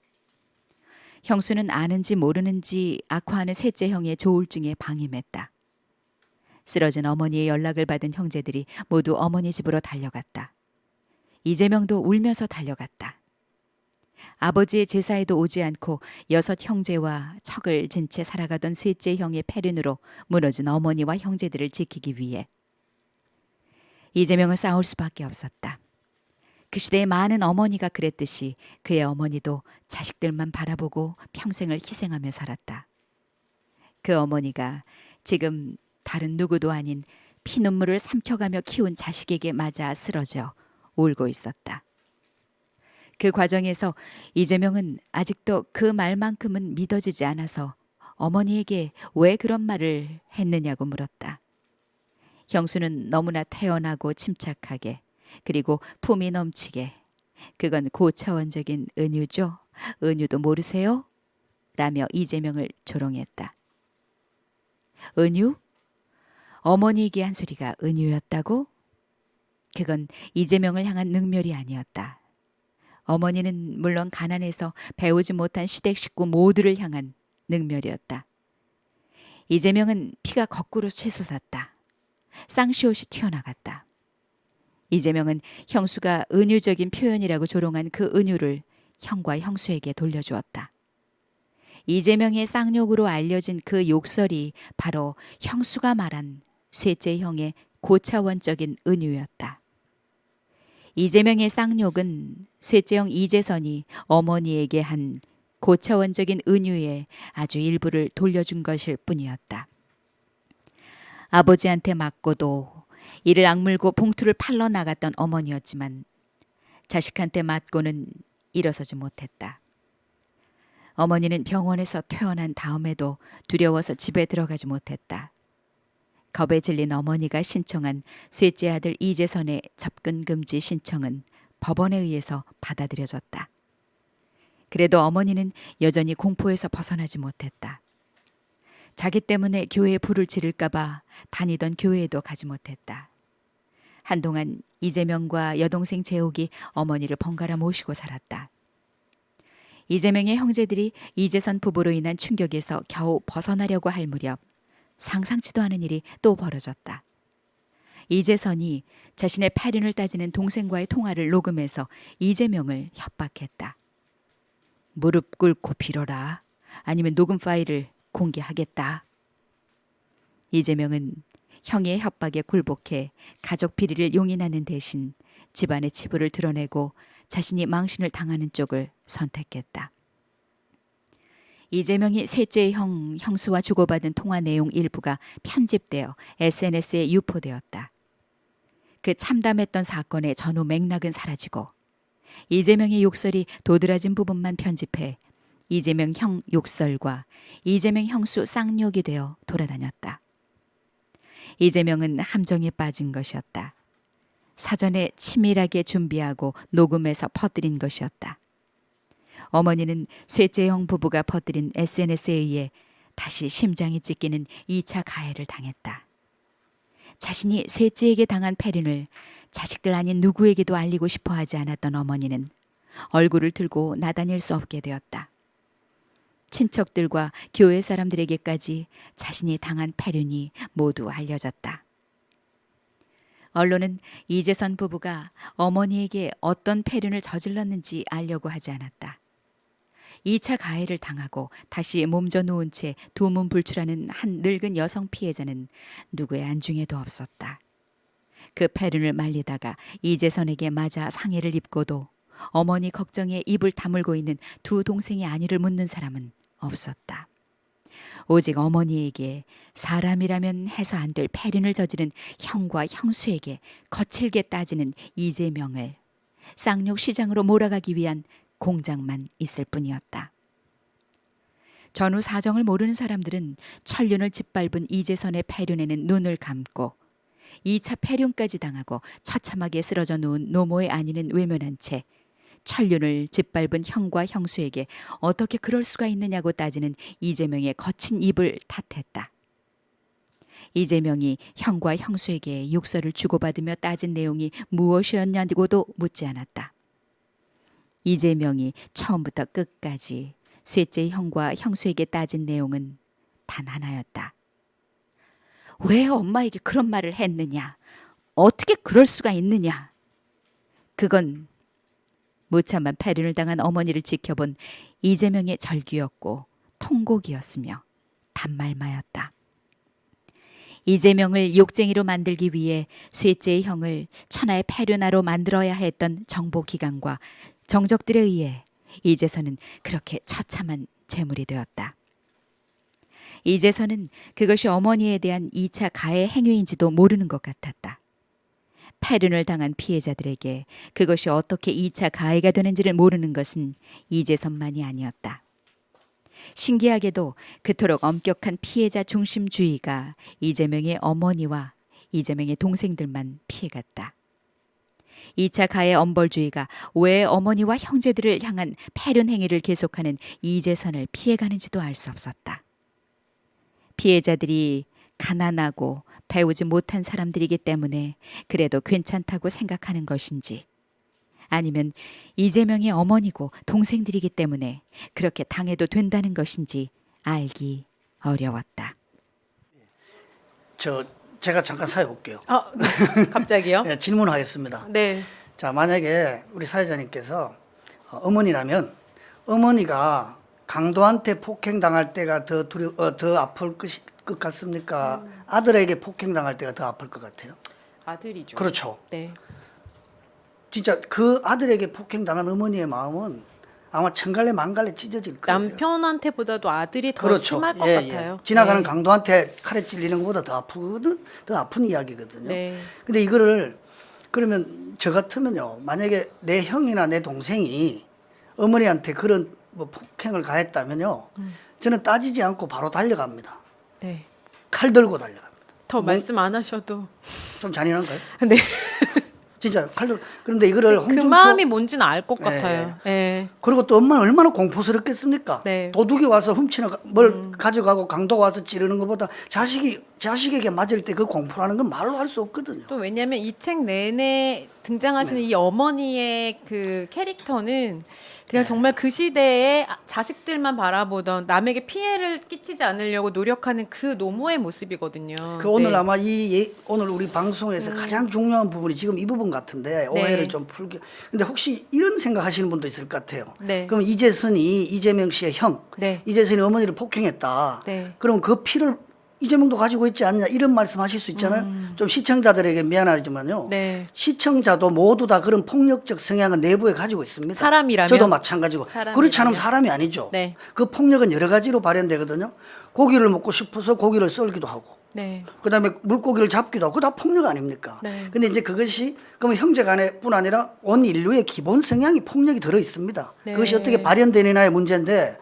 형수는 아는지 모르는지 악화하는 셋째 형의 조울증에 방임했다. 쓰러진 어머니의 연락을 받은 형제들이 모두 어머니 집으로 달려갔다. 이재명도 울면서 달려갔다. 아버지의 제사에도 오지 않고 6 형제와 척을 진 채 살아가던 셋째 형의 패륜으로 무너진 어머니와 형제들을 지키기 위해 이재명은 싸울 수밖에 없었다. 그 시대의 많은 어머니가 그랬듯이 그의 어머니도 자식들만 바라보고 평생을 희생하며 살았다. 그 어머니가 지금 다른 누구도 아닌 피눈물을 삼켜가며 키운 자식에게 맞아 쓰러져 울고 있었다. 그 과정에서 이재명은 아직도 그 말만큼은 믿어지지 않아서 어머니에게 왜 그런 말을 했느냐고 물었다. 형수는 너무나 태연하고 침착하게 그리고 품이 넘치게 그건 고차원적인 은유죠. 은유도 모르세요? 라며 이재명을 조롱했다. 은유? 어머니에게 한 소리가 은유였다고? 그건 이재명을 향한 능멸이 아니었다. 어머니는 물론 가난해서 배우지 못한 시댁 식구 모두를 향한 능멸이었다. 이재명은 피가 거꾸로 솟았다. 쌍시옷이 튀어나갔다. 이재명은 형수가 은유적인 표현이라고 조롱한 그 은유를 형과 형수에게 돌려주었다. 이재명의 쌍욕으로 알려진 그 욕설이 바로 형수가 말한 셋째 형의 고차원적인 은유였다. 이재명의 쌍욕은 셋째 형 이재선이 어머니에게 한 고차원적인 은유의 아주 일부를 돌려준 것일 뿐이었다. 아버지한테 맞고도 이를 악물고 봉투를 팔러 나갔던 어머니였지만 자식한테 맞고는 일어서지 못했다. 어머니는 병원에서 퇴원한 다음에도 두려워서 집에 들어가지 못했다. 겁에 질린 어머니가 신청한 셋째 아들 이재선의 접근 금지 신청은 법원에 의해서 받아들여졌다. 그래도 어머니는 여전히 공포에서 벗어나지 못했다. 자기 때문에 교회에 불을 지를까 봐 다니던 교회에도 가지 못했다. 한동안 이재명과 여동생 재옥이 어머니를 번갈아 모시고 살았다. 이재명의 형제들이 이재선 부부로 인한 충격에서 겨우 벗어나려고 할 무렵 상상치도 않은 일이 또 벌어졌다. 이재선이 자신의 패륜을 따지는 동생과의 통화를 녹음해서 이재명을 협박했다. 무릎 꿇고 빌어라. 아니면 녹음 파일을 공개하겠다. 이재명은 형의 협박에 굴복해 가족 비리를 용인하는 대신 집안의 치부를 드러내고 자신이 망신을 당하는 쪽을 선택했다. 이재명이 셋째 형수와 주고받은 통화 내용 일부가 편집되어 SNS에 유포되었다. 그 참담했던 사건의 전후 맥락은 사라지고 이재명의 욕설이 도드라진 부분만 편집해 이재명 형 욕설과 이재명 형수 쌍욕이 되어 돌아다녔다. 이재명은 함정에 빠진 것이었다. 사전에 치밀하게 준비하고 녹음해서 퍼뜨린 것이었다. 어머니는 셋째 형 부부가 퍼뜨린 SNS에 의해 다시 심장이 찢기는 2차 가해를 당했다. 자신이 셋째에게 당한 패륜을 자식들 아닌 누구에게도 알리고 싶어 하지 않았던 어머니는 얼굴을 들고 나다닐 수 없게 되었다. 친척들과 교회 사람들에게까지 자신이 당한 패륜이 모두 알려졌다. 언론은 이재선 부부가 어머니에게 어떤 패륜을 저질렀는지 알려고 하지 않았다. 2차 가해를 당하고 다시 몸져 누운 채 두문불출하는 한 늙은 여성 피해자는 누구의 안중에도 없었다. 그 패륜을 말리다가 이재선에게 맞아 상해를 입고도 어머니 걱정에 입을 다물고 있는 두 동생의 안위를 묻는 사람은 없었다. 오직 어머니에게 사람이라면 해서 안 될 패륜을 저지른 형과 형수에게 거칠게 따지는 이재명을 쌍욕 시장으로 몰아가기 위한 공작만 있을 뿐이었다. 전후 사정을 모르는 사람들은 천륜을 짓밟은 이재선의 패륜에는 눈을 감고 2차 패륜까지 당하고 처참하게 쓰러져 누운 노모의 안위는 외면한 채 천륜을 짓밟은 형과 형수에게 어떻게 그럴 수가 있느냐고 따지는 이재명의 거친 입을 탓했다. 이재명이 형과 형수에게 욕설을 주고받으며 따진 내용이 무엇이었냐고도 묻지 않았다. 이재명이 처음부터 끝까지 셋째의 형과 형수에게 따진 내용은 단 하나였다. 왜 엄마에게 그런 말을 했느냐? 어떻게 그럴 수가 있느냐? 그건 무참한 패륜을 당한 어머니를 지켜본 이재명의 절규였고 통곡이었으며 단말마였다. 이재명을 욕쟁이로 만들기 위해 셋째의 형을 천하의 패륜아로 만들어야 했던 정보기관과 정적들에 의해 이제서는 그렇게 처참한 재물이 되었다. 이제서는 그것이 어머니에 대한 2차 가해 행위인지도 모르는 것 같았다. 패륜을 당한 피해자들에게 그것이 어떻게 2차 가해가 되는지를 모르는 것은 이재선만이 아니었다. 신기하게도 그토록 엄격한 피해자 중심주의가 이재명의 어머니와 이재명의 동생들만 피해갔다. 2차 가해 엄벌주의가 왜 어머니와 형제들을 향한 패륜 행위를 계속하는 이재선을 피해가는지도 알 수 없었다. 피해자들이 가난하고 배우지 못한 사람들이기 때문에 그래도 괜찮다고 생각하는 것인지, 아니면 이재명의 어머니고 동생들이기 때문에 그렇게 당해도 된다는 것인지 알기 어려웠다. 제가 잠깐 사회 볼게요. 아, 네. 갑자기요? 네, 질문하겠습니다. 네. 자, 만약에 우리 사회자님께서 어머니라면 어머니가 강도한테 폭행당할 때가 더 아플 것 같습니까? 아들에게 폭행당할 때가 더 아플 것 같아요? 아들이죠. 그렇죠. 네. 진짜 그 아들에게 폭행당한 어머니의 마음은 아마 천갈래 만갈래 찢어질 거예요. 남편한테보다도 아들이 더 그렇죠. 심할 것 예, 같아요. 예. 지나가는 네. 강도한테 칼에 찔리는 것보다 더 아프거든, 더 아픈 이야기거든요. 네. 근데 이거를 그러면 저 같으면요, 만약에 내 형이나 내 동생이 어머니한테 그런 뭐 폭행을 가했다면요, 저는 따지지 않고 바로 달려갑니다. 네. 칼 들고 달려갑니다. 더 말씀 안 하셔도. 좀 잔인한가요? 네. 진짜 칼 들고. 그런데 이거를 그 홍준표 마음이 뭔지는 알 것 예, 같아요. 네. 그리고 또 엄마는 얼마나 공포스럽겠습니까? 네. 도둑이 와서 훔치는 뭘 가져가고 강도가 와서 찌르는 것보다 자식에게 맞을 때 그 공포라는 건 말로 할 수 없거든요. 또 왜냐하면 이 책 내내 등장하시는 이 어머니의 그 캐릭터는 그냥 정말 그 시대에 자식들만 바라보던 남에게 피해를 끼치지 않으려고 노력하는 그 노모의 모습이거든요. 그 오늘 네. 아마 오늘 우리 방송에서 가장 중요한 부분이 지금 이 부분 같은데 오해를 좀 풀게. 근데 혹시 이런 생각하시는 분도 있을 것 같아요. 네. 그럼 이재선이 이재명 씨의 형, 네. 이재선이 어머니를 폭행했다. 네. 그럼 그 피를 이재명도 가지고 있지 않냐 이런 말씀하실 수 있잖아요. 좀 시청자들에게 미안하지만요. 네. 시청자도 모두 다 그런 폭력적 성향은 내부에 가지고 있습니다. 사람이라면? 저도 마찬가지고. 사람이라면? 그렇지 않으면 사람이 아니죠. 네. 그 폭력은 여러 가지로 발현되거든요. 고기를 먹고 싶어서 고기를 썰기도 하고, 네. 그다음에 물고기를 잡기도 하고, 그거 다 폭력 아닙니까? 네. 근데 이제 그것이 그러면 형제간에뿐 아니라 온 인류의 기본 성향이 폭력이 들어 있습니다. 네. 그것이 어떻게 발현되느냐의 문제인데,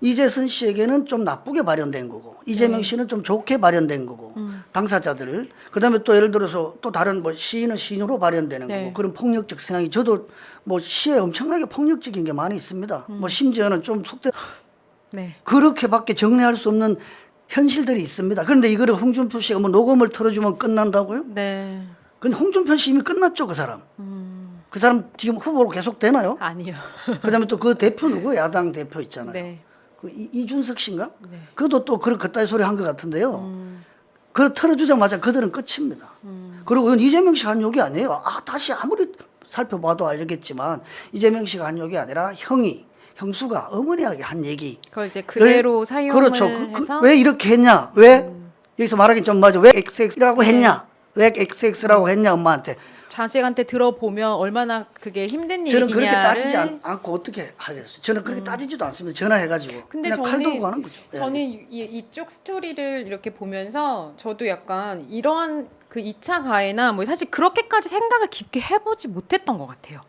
이재선 씨에게는 좀 나쁘게 발현된 거고, 이재명 씨는 좀 좋게 발현된 거고, 당사자들을. 그다음에 또 예를 들어서 또 다른 뭐 시인은 시인으로 발현되는 네. 거고, 그런 폭력적 성향이 저도 뭐 시에 엄청나게 폭력적인 게 많이 있습니다. 뭐 심지어는 좀 속대 네. 그렇게밖에 정리할 수 없는 현실들이 있습니다. 그런데 이거를 홍준표 씨가 뭐 녹음을 틀어주면 끝난다고요? 네. 근데 홍준표 씨 이미 끝났죠, 그 사람. 그 사람 지금 후보로 계속 되나요? 아니요. 그다음에 또 그 대표 누구? 야당 대표 있잖아요. 네. 그 이준석 씨인가? 네. 그것도 또 그런 그따위 소리 한 것 같은데요. 그걸 틀어주자마자 그들은 끝입니다. 그리고 이건 이재명 씨가 한 욕이 아니에요. 다시 아무리 살펴봐도 알겠지만 이재명 씨가 한 욕이 아니라 형수가 어머니에게 한 얘기. 그걸 이제 그대로 사용을 그렇죠. 해서 왜 이렇게 했냐? 왜 여기서 말하기 좀 맞아. 왜 XX라고 했냐? 왜 XX라고 했냐 엄마한테? 자식한테 들어보면 얼마나 그게 힘든 저는 일이냐를. 그렇게 따지지 않고 어떻게 하겠어요? 저는 그렇게 따지지도 않습니다. 전화해가지고 근데 그냥 칼 들고 가는 거죠. 예. 저는 이쪽 스토리를 이렇게 보면서 저도 약간 이러한 그 2차 가해나 뭐 사실 그렇게까지 생각을 깊게 해보지 못했던 것 같아요.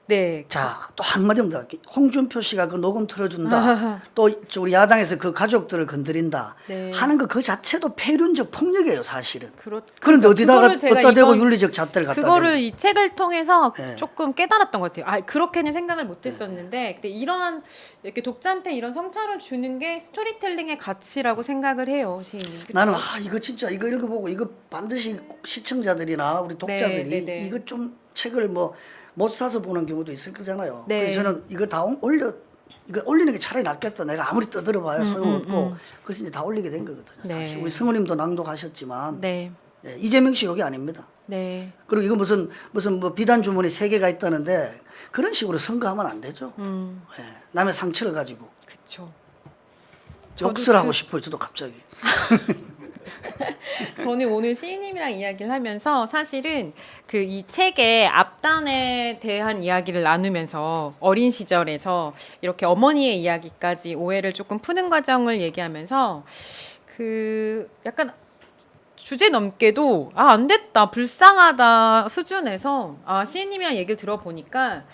네. 자, 또 한마디 더 할게요. 홍준표 씨가 그 녹음 틀어준다. 또 우리 야당에서 그 가족들을 건드린다. 네. 하는 거 그 자체도 폐륜적 폭력이에요, 사실은. 그러니까 그런데 그거를 제가 어디다 대고 이번- 윤리적 잣대를 갖다 그거를 대고. 이 책을 통해서 네. 조금 깨달았던 것 같아요. 그렇게는 생각을 못했었는데, 근데 이러한 이렇게 독자한테 이런 성찰을 주는 게 스토리텔링의 가치라고 생각을 해요, 시인이. 그쵸? 나는 이거 진짜 이거 읽어보고 이거 반드시 시청자들이나 우리 독자들이 네, 네, 네. 이거 좀 책을 뭐 못 사서 보는 경우도 있을 거잖아요. 네. 그래서 저는 이거 다 올려 이거 올리는 게 차라리 낫겠다. 내가 아무리 떠들어봐야 소용없고 그래서 이제 다 올리게 된 거거든요. 네. 사실 우리 성우님도 낭독하셨지만 네. 예, 이재명 씨 욕이 아닙니다. 네. 그리고 이거 무슨 뭐 비단 주머니 3개가 있다는데 그런 식으로 선거하면 안 되죠. 예, 남의 상처를 가지고 그렇죠. 욕설 하고 싶어요. 저도 갑자기. 저는 오늘 시인님이랑 이야기를 하면서 사실은 그 이 책의 앞단에 대한 이야기를 나누면서 어린 시절에서 이렇게 어머니의 이야기까지 오해를 조금 푸는 과정을 얘기하면서 그 약간 주제 넘게도 안 됐다 불쌍하다 수준에서 시인님이랑 얘기를 들어보니까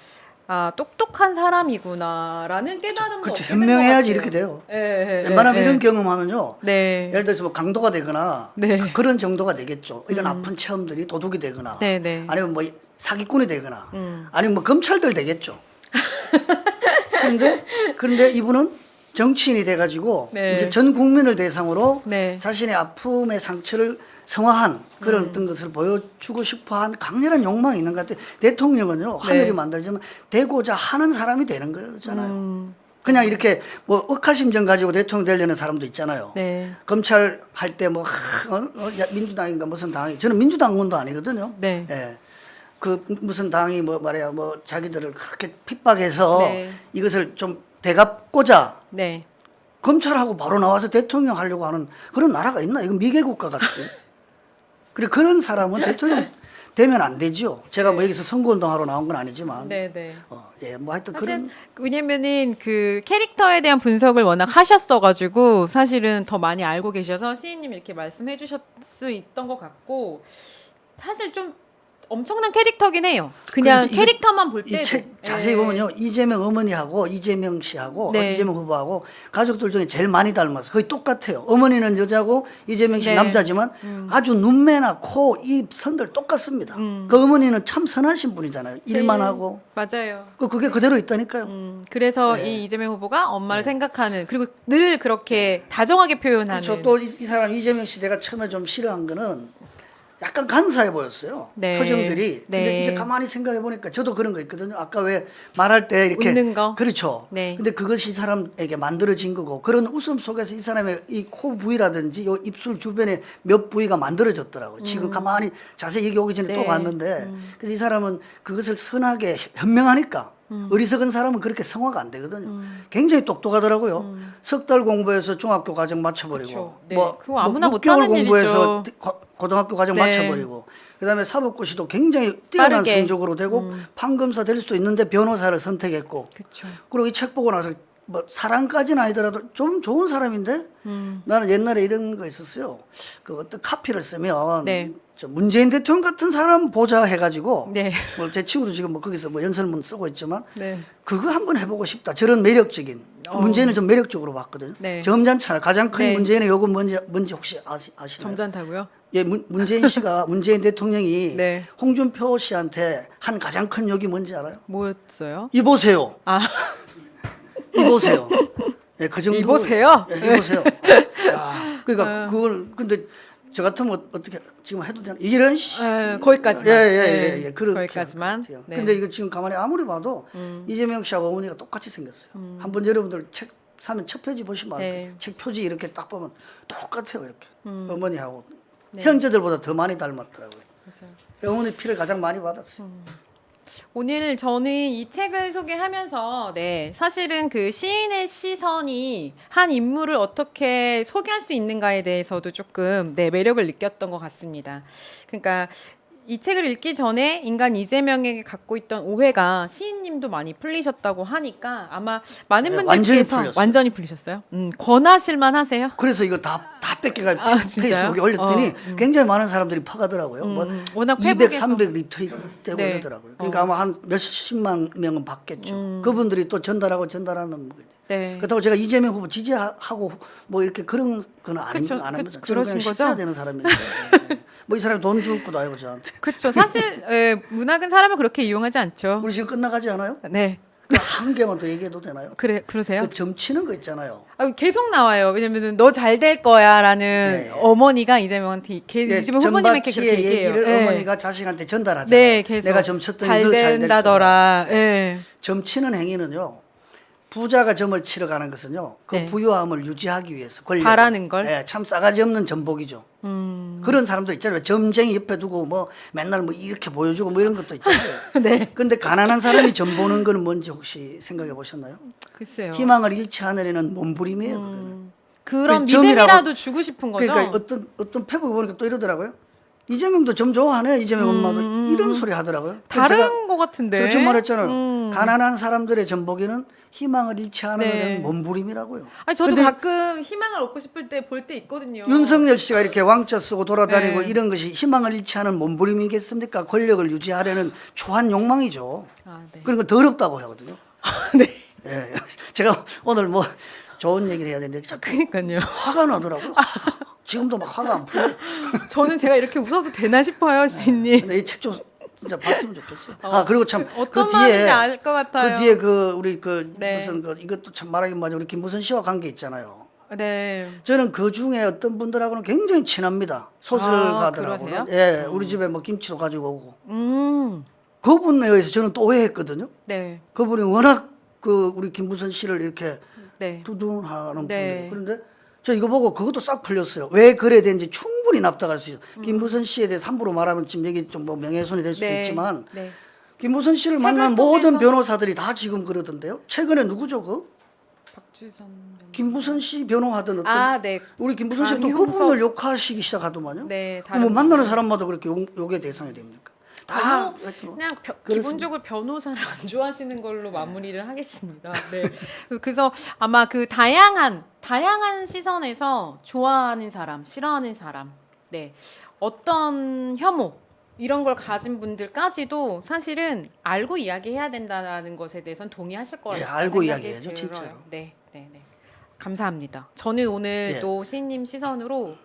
똑똑한 사람이구나라는 깨달음도 그렇죠. 얻게 된것 현명해야지 같아요. 이렇게 돼요. 예, 웬만하면 이런 경험하면요. 네. 예를 들어서 뭐 강도가 되거나 네. 그런 정도가 되겠죠. 이런 아픈 체험들이 도둑이 되거나 네, 네. 아니면 뭐 사기꾼이 되거나 아니면 뭐 검찰들 되겠죠. 그런데 이분은 정치인이 돼가지고 네. 이제 전 국민을 대상으로 네. 자신의 아픔의 상처를 성화한 그런 어떤 것을 보여주고 싶어한 강렬한 욕망이 있는 것 같아요. 대통령은요 하늘이 만들지만 되고자 하는 사람이 되는 거잖아요. 그냥 이렇게 뭐 억하심정 가지고 대통령 되려는 사람도 있잖아요. 네. 검찰 할 때 뭐 민주당인가 무슨 당이 저는 민주당원도 아니거든요. 네. 예. 그 무슨 당이 뭐 말이야 뭐 자기들을 그렇게 핍박해서 네. 이것을 좀 되갚고자 네. 검찰하고 바로 나와서 대통령 하려고 하는 그런 나라가 있나? 이건 미개 국가 같아요. 그래 그런 사람은 대통령 되면 안 되죠. 제가 뭐 여기서 선거운동하러 나온 건 아니지만, 네, 네. 예, 뭐 하여튼 사실 그런 왜냐면은 그 캐릭터에 대한 분석을 워낙 하셨어가지고 사실은 더 많이 알고 계셔서 시인님 이렇게 말씀해 주실 수 있던 것 같고 사실 좀 엄청난 캐릭터긴 해요. 그냥 그렇지, 캐릭터만 볼 이 때도 책 자세히 예. 보면요 이재명 어머니하고 이재명 씨하고 네. 이재명 후보하고 가족들 중에 제일 많이 닮아서 거의 똑같아요. 어머니는 여자고 이재명 씨 네. 남자지만 아주 눈매나 코, 입, 선들 똑같습니다. 그 어머니는 참 선하신 분이잖아요. 일만 하고 맞아요. 그게 그대로 있다니까요. 그래서 네. 이 이재명 후보가 엄마를 생각하는 그리고 늘 그렇게 다정하게 표현하는 그렇죠. 또 이 사람 이재명 씨 내가 처음에 좀 싫어한 거는 약간 간사해 보였어요. 네. 표정들이. 근데 네. 이제 가만히 생각해 보니까 저도 그런 거 있거든요. 아까 왜 말할 때 이렇게 웃는 거? 그렇죠. 네. 근데 그것이 이 사람에게 만들어진 거고 그런 웃음 속에서 이 사람의 이 코 부위라든지 요 입술 주변에 몇 부위가 만들어졌더라고요. 지금 가만히 자세히 여기 오기 전에 또 네. 봤는데 그래서 이 사람은 그것을 선하게 현명하니까 어리석은 사람은 그렇게 성화가 안 되거든요. 굉장히 똑똑하더라고요. 석 달 공부해서 중학교 과정 맞춰버리고 그렇죠. 네. 뭐 그거 아무나 6개월 못하는 공부해서 일이죠. 고등학교 과정 네. 맞춰버리고 그다음에 사법고시도 굉장히 뛰어난 빠르게. 성적으로 되고 판검사 될 수도 있는데 변호사를 선택했고 그렇죠. 그리고 이 책 보고 나서 뭐 사랑까지는 아니더라도 좀 좋은 사람인데 나는 옛날에 이런 거 있었어요. 그 어떤 카피를 쓰면 네. 저 문재인 대통령 같은 사람 보자 해가지고 네. 뭐 제 친구도 지금 뭐 거기서 뭐 연설문 쓰고 있지만 네. 그거 한번 해보고 싶다. 저런 매력적인 문재인을 좀 매력적으로 봤거든요. 네. 점잖잖아요. 가장 큰 네. 문재인의 요금 뭔지 혹시 아시나요? 점잖다고요? 예, 문재인 씨가 문재인 대통령이 네. 홍준표 씨한테 한 가장 큰 욕이 뭔지 알아요? 뭐였어요? 이보세요. 아, 이보세요. 예, 그 정도. 이보세요? 예, 이보세요. 야, 그러니까 그걸 근데 저 같으면 어떻게 지금 해도 되나? 이런 씨. 거기까지만. 예. 거기까지만. 네. 근데 이거 지금 가만히 아무리 봐도 이재명 씨하고 어머니가 똑같이 생겼어요. 한번 여러분들 책 사면 첫 표지 보시면 네. 알아요. 책 표지 이렇게 딱 보면 똑같아요, 이렇게. 어머니하고 네. 형제들보다 더 많이 닮았더라고요. 맞아요. 어머니 피를 가장 많이 받았어요. 오늘 저는 이 책을 소개하면서 사실은 그 시인의 시선이 한 인물을 어떻게 소개할 수 있는가에 대해서도 조금 매력을 느꼈던 것 같습니다. 그러니까 이 책을 읽기 전에 인간 이재명에게 갖고 있던 오해가 시인님도 많이 풀리셨다고 하니까 아마 많은 네, 분들께서 완전히 풀렸어요. 완전히 풀리셨어요. 권하실만 하세요? 그래서 이거 다 뺏겨가 진짜요? 페이스북에 올렸더니 굉장히 많은 사람들이 퍼가더라고요. 뭐 워낙 200, 페북에서 300 리트윗 되고 네. 이러더라고요. 그러니까 아마 한 몇십만 명은 받겠죠. 그분들이 또 전달하면 뭐. 네. 그렇다고 제가 이재명 후보 지지하고 뭐 이렇게 그런 건 그쵸, 안 합니다. 그러신 저는 그냥 거죠? 식사해야 되는 사람이니까. 뭐 이 사람이 돈 줄 것도 아니고 저한테. 그렇죠. 사실 문학은 사람을 그렇게 이용하지 않죠. 우리 지금 끝나가지 않아요? 네. 그 한 개만 더 얘기해도 되나요? 그러세요? 그 점치는 거 있잖아요. 계속 나와요. 왜냐면은 너 잘 될 거야라는 네. 어머니가 이재명한테 이재명 후보님에게 그렇게 전바치의 얘기해요. 얘기를 네. 어머니가 자식한테 전달하잖아요. 네, 계속 내가 점쳤더니 잘 너 잘 될 거다. 된다더라. 예. 점치는 행위는요. 부자가 점을 치러 가는 것은요. 그 네. 부유함을 유지하기 위해서 권력. 바라는 걸? 예, 참 싸가지 없는 전복이죠. 그런 사람들 있잖아요. 점쟁이 옆에 두고 뭐 맨날 뭐 이렇게 보여주고 뭐 이런 것도 있잖아요. 네. 근데 가난한 사람이 점 보는 거는 뭔지 혹시 생각해 보셨나요? 글쎄요. 희망을 잃지 않으려는 몸부림이에요. 그거는. 그런 그래서 점이라고- 믿음이라도 주고 싶은 거죠. 그러니까 어떤 페북 보니까 또 이러더라고요. 이재명도 점 좋아하네. 이재명 엄마도 이런 소리 하더라고요. 그래서 제가 다른 거 같은데. 그 말했잖아요. 가난한 사람들의 전복에는 희망을 잃지 않으려는 네. 몸부림이라고요. 아니 저도 근데 가끔 희망을 얻고 싶을 때 볼 때 있거든요. 윤석열 씨가 이렇게 왕자 쓰고 돌아다니고 네. 이런 것이 희망을 잃지 않은 몸부림이겠습니까? 권력을 유지하려는 초한 욕망이죠. 아, 네. 그런 거 더럽다고 하거든요. 네. 예. 제가 오늘 뭐 좋은 얘기를 해야 되는데 자꾸 그러니까요. 화가 나더라고요. 지금도 막 화가 안 풀려. 저는 제가 이렇게 웃어도 되나 싶어요, 시인님. 근데 이 책 좀 진짜 봤으면 좋겠어요. 아 그리고 참 어떤 그 말인지 뒤에 알 것 같아요. 그 뒤에 그 우리 그 네. 무슨 그 이것도 참 말하기 맞아 우리 김무선 씨와 관계 있잖아요. 네. 저는 그 중에 어떤 분들하고는 굉장히 친합니다. 소설가들하고는. 그러세요? 예, 우리 집에 뭐 김치도 가지고 오고. 음. 그분에 의해서 저는 또 오해했거든요. 네. 그분이 워낙 그 우리 김무선 씨를 이렇게 네. 두둔하는 네. 분이에요. 그런데 저 이거 보고 그것도 싹 풀렸어요. 왜 그래 된지 충분히 납득할 수 있어요. 김무선 씨에 대해서 함부로 말하면 지금 여기 좀 뭐 명예훼손이 될 수도 네. 있지만 네. 김무선 씨를 책을 만난 통해서- 모든 변호사들이 다 지금 그러던데요. 최근에 누구죠 그? 박주선. 김무선 씨 변호하던 어떤 아, 네. 우리 김무선 씨가 또 강용석. 그분을 욕하시기 시작하더만요. 네. 뭐 만나는 사람마다 그렇게 욕의 대상이 됩니까? 다 그냥 그렇습니다. 기본적으로 변호사를 안 좋아하시는 걸로 마무리를 하겠습니다. 네. 그래서 아마 그 다양한 시선에서 좋아하는 사람, 싫어하는 사람, 네, 어떤 혐오 이런 걸 가진 분들까지도 사실은 알고 이야기해야 된다는 것에 대해서는 동의하실 거라고 네, 알고 생각이 이야기해야죠, 들어요. 진짜로. 네, 네, 네. 감사합니다. 저는 오늘 예. 또 시인님 시선으로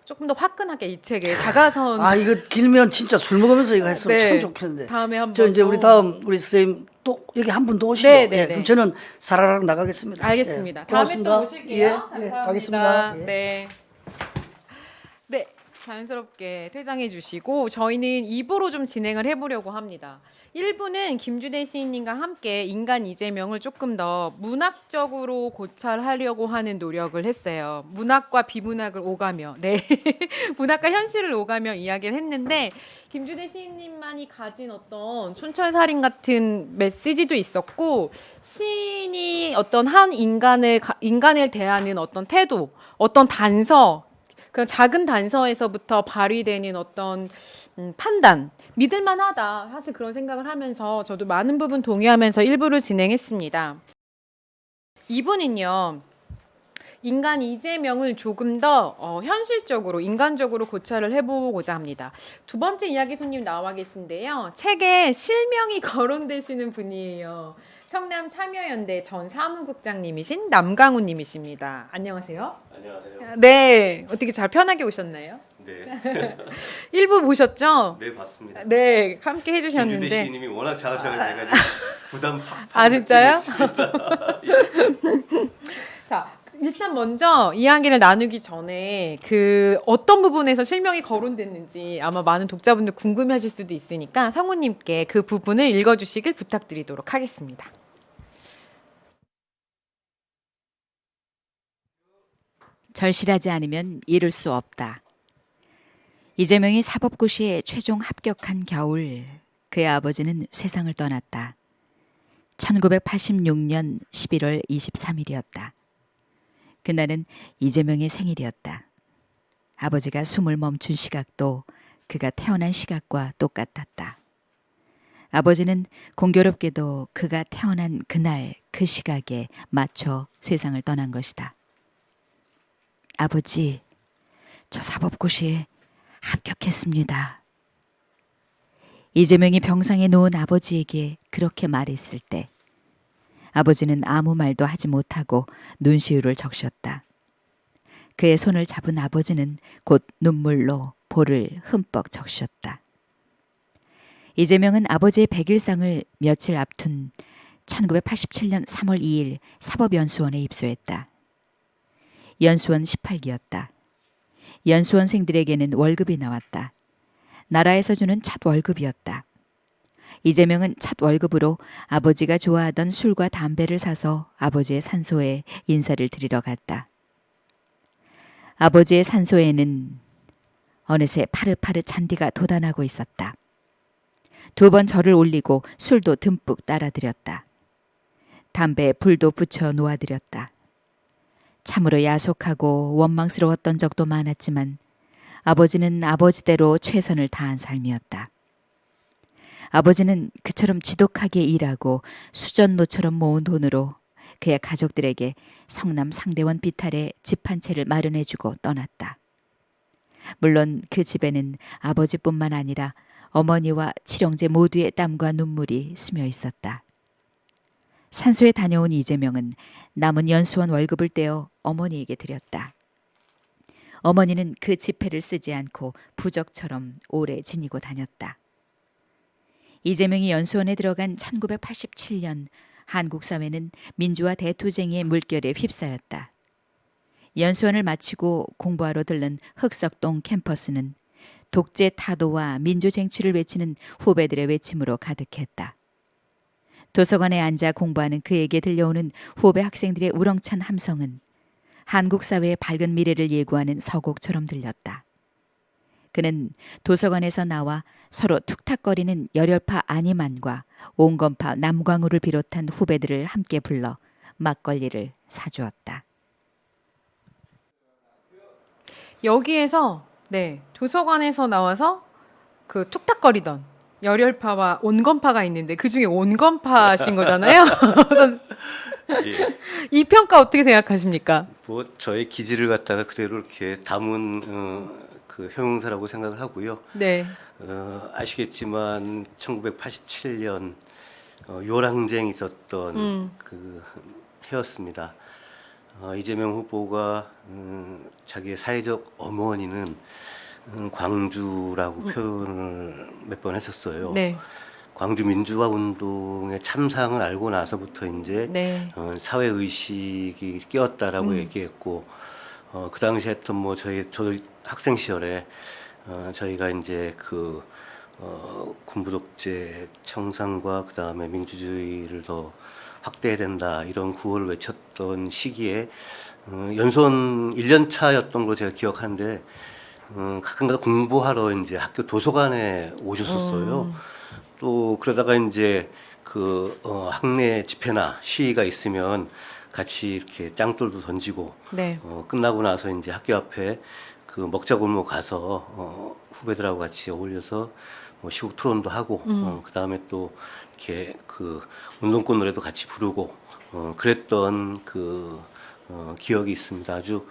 조금 더 화끈하게 이 책에 다가선 아 이거 길면 진짜 술 먹으면서 이거 했으면 네. 참 좋겠는데. 다음에 한번 저 이제 또- 우리 다음 우리 선생님 또 여기 한 분 더 오시죠. 네, 네, 예, 네. 그럼 저는 사라락 나가겠습니다. 알겠습니다. 예, 다음에 또 고맙습니다. 오실게요. 예, 감사합니다. 예, 가겠습니다. 예. 네. 네, 자연스럽게 퇴장해 주시고 저희는 2부로 좀 진행을 해보려고 합니다. 1부는 김주대 시인님과 함께 인간 이재명을 조금 더 문학적으로 고찰하려고 하는 노력을 했어요. 문학과 비문학을 오가며, 네, 문학과 현실을 오가며 이야기를 했는데 김주대 시인님만이 가진 어떤 촌철살인 같은 메시지도 있었고 시인이 어떤 한 인간을 대하는 어떤 태도, 어떤 단서, 그런 작은 단서에서부터 발휘되는 어떤 판단, 믿을만하다. 사실 그런 생각을 하면서 저도 많은 부분 동의하면서 1부를 진행했습니다. 2부는요. 인간 이재명을 조금 더 현실적으로 인간적으로 고찰을 해보고자 합니다. 두 번째 이야기 손님 나와 계신데요. 책에 실명이 거론되시는 분이에요. 성남 참여연대 전 사무국장님이신 남강훈님이십니다. 안녕하세요. 안녕하세요. 네, 어떻게 잘 편하게 오셨나요? 네, 1부 보셨죠? 네 봤습니다. 네, 함께 김주대 해주셨는데. 시인님이 워낙 잘하셔가지고 부담 팍팍 아, 진짜요? 느끼겠습니다. 자, 일단 먼저 이야기를 나누기 전에 그 어떤 부분에서 실명이 거론됐는지 아마 많은 독자분들 궁금해하실 수도 있으니까 성우님께 그 부분을 읽어주시길 부탁드리도록 하겠습니다. 절실하지 않으면 이룰 수 없다. 이재명이 사법고시에 최종 합격한 겨울 그의 아버지는 세상을 떠났다. 1986년 11월 23일이었다. 그날은 이재명의 생일이었다. 아버지가 숨을 멈춘 시각도 그가 태어난 시각과 똑같았다. 아버지는 공교롭게도 그가 태어난 그날 그 시각에 맞춰 세상을 떠난 것이다. 아버지, 저 사법고시에 합격했습니다. 이재명이 병상에 누운 아버지에게 그렇게 말했을 때 아버지는 아무 말도 하지 못하고 눈시울을 적셨다. 그의 손을 잡은 아버지는 곧 눈물로 볼을 흠뻑 적셨다. 이재명은 아버지의 100일상을 며칠 앞둔 1987년 3월 2일 사법연수원에 입소했다. 연수원 18기였다. 연수원생들에게는 월급이 나왔다. 나라에서 주는 첫 월급이었다. 이재명은 첫 월급으로 아버지가 좋아하던 술과 담배를 사서 아버지의 산소에 인사를 드리러 갔다. 아버지의 산소에는 어느새 파릇파릇 잔디가 돋아나고 있었다. 2번 절을 올리고 술도 듬뿍 따라드렸다. 담배에 불도 붙여 놓아드렸다. 참으로 야속하고 원망스러웠던 적도 많았지만 아버지는 아버지대로 최선을 다한 삶이었다. 아버지는 그처럼 지독하게 일하고 수전노처럼 모은 돈으로 그의 가족들에게 성남 상대원 비탈에 집 한 채를 마련해주고 떠났다. 물론 그 집에는 아버지뿐만 아니라 어머니와 칠형제 모두의 땀과 눈물이 스며 있었다. 산소에 다녀온 이재명은 남은 연수원 월급을 떼어 어머니에게 드렸다. 어머니는 그 지폐를 쓰지 않고 부적처럼 오래 지니고 다녔다. 이재명이 연수원에 들어간 1987년 한국 사회는 민주화 대투쟁의 물결에 휩싸였다. 연수원을 마치고 공부하러 들른 흑석동 캠퍼스는 독재 타도와 민주 쟁취를 외치는 후배들의 외침으로 가득했다. 도서관에 앉아 공부하는 그에게 들려오는 후배 학생들의 우렁찬 함성은 한국 사회의 밝은 미래를 예고하는 서곡처럼 들렸다. 그는 도서관에서 나와 서로 툭탁거리는 열혈파 안희만과 온건파 남광우를 비롯한 후배들을 함께 불러 막걸리를 사주었다. 여기에서 도서관에서 나와서 그 툭탁거리던 열혈파와 온건파가 있는데 그 중에 온건파신 거잖아요. 예. 이 평가 어떻게 생각하십니까? 뭐 저의 기질을 갖다가 그대로 이렇게 담은 그 형용사라고 생각을 하고요. 네. 아시겠지만 1987년 요랑쟁이 있었던 그 해였습니다. 이재명 후보가 자기의 사회적 어머니는 광주라고 표현을 몇 번 했었어요. 네. 광주 민주화 운동의 참상을 알고 나서부터 이제 네. 사회 의식이 끼었다라고 얘기했고 그 당시에 했던 뭐 저도 학생 시절에 저희가 이제 그 군부 독재 청산과 그 다음에 민주주의를 더 확대해야 된다 이런 구호를 외쳤던 시기에 연수원 1년 차였던 걸로 제가 기억하는데 가끔가다 공부하러 이제 학교 도서관에 오셨었어요. 또 그러다가 이제 그 학내 집회나 시위가 있으면 같이 이렇게 짱돌도 던지고 네. 끝나고 나서 이제 학교 앞에 그 먹자골목 가서 후배들하고 같이 어울려서 뭐 시국 토론도 하고 그 다음에 또 이렇게 그 운동권 노래도 같이 부르고 그랬던 그 기억이 있습니다. 아주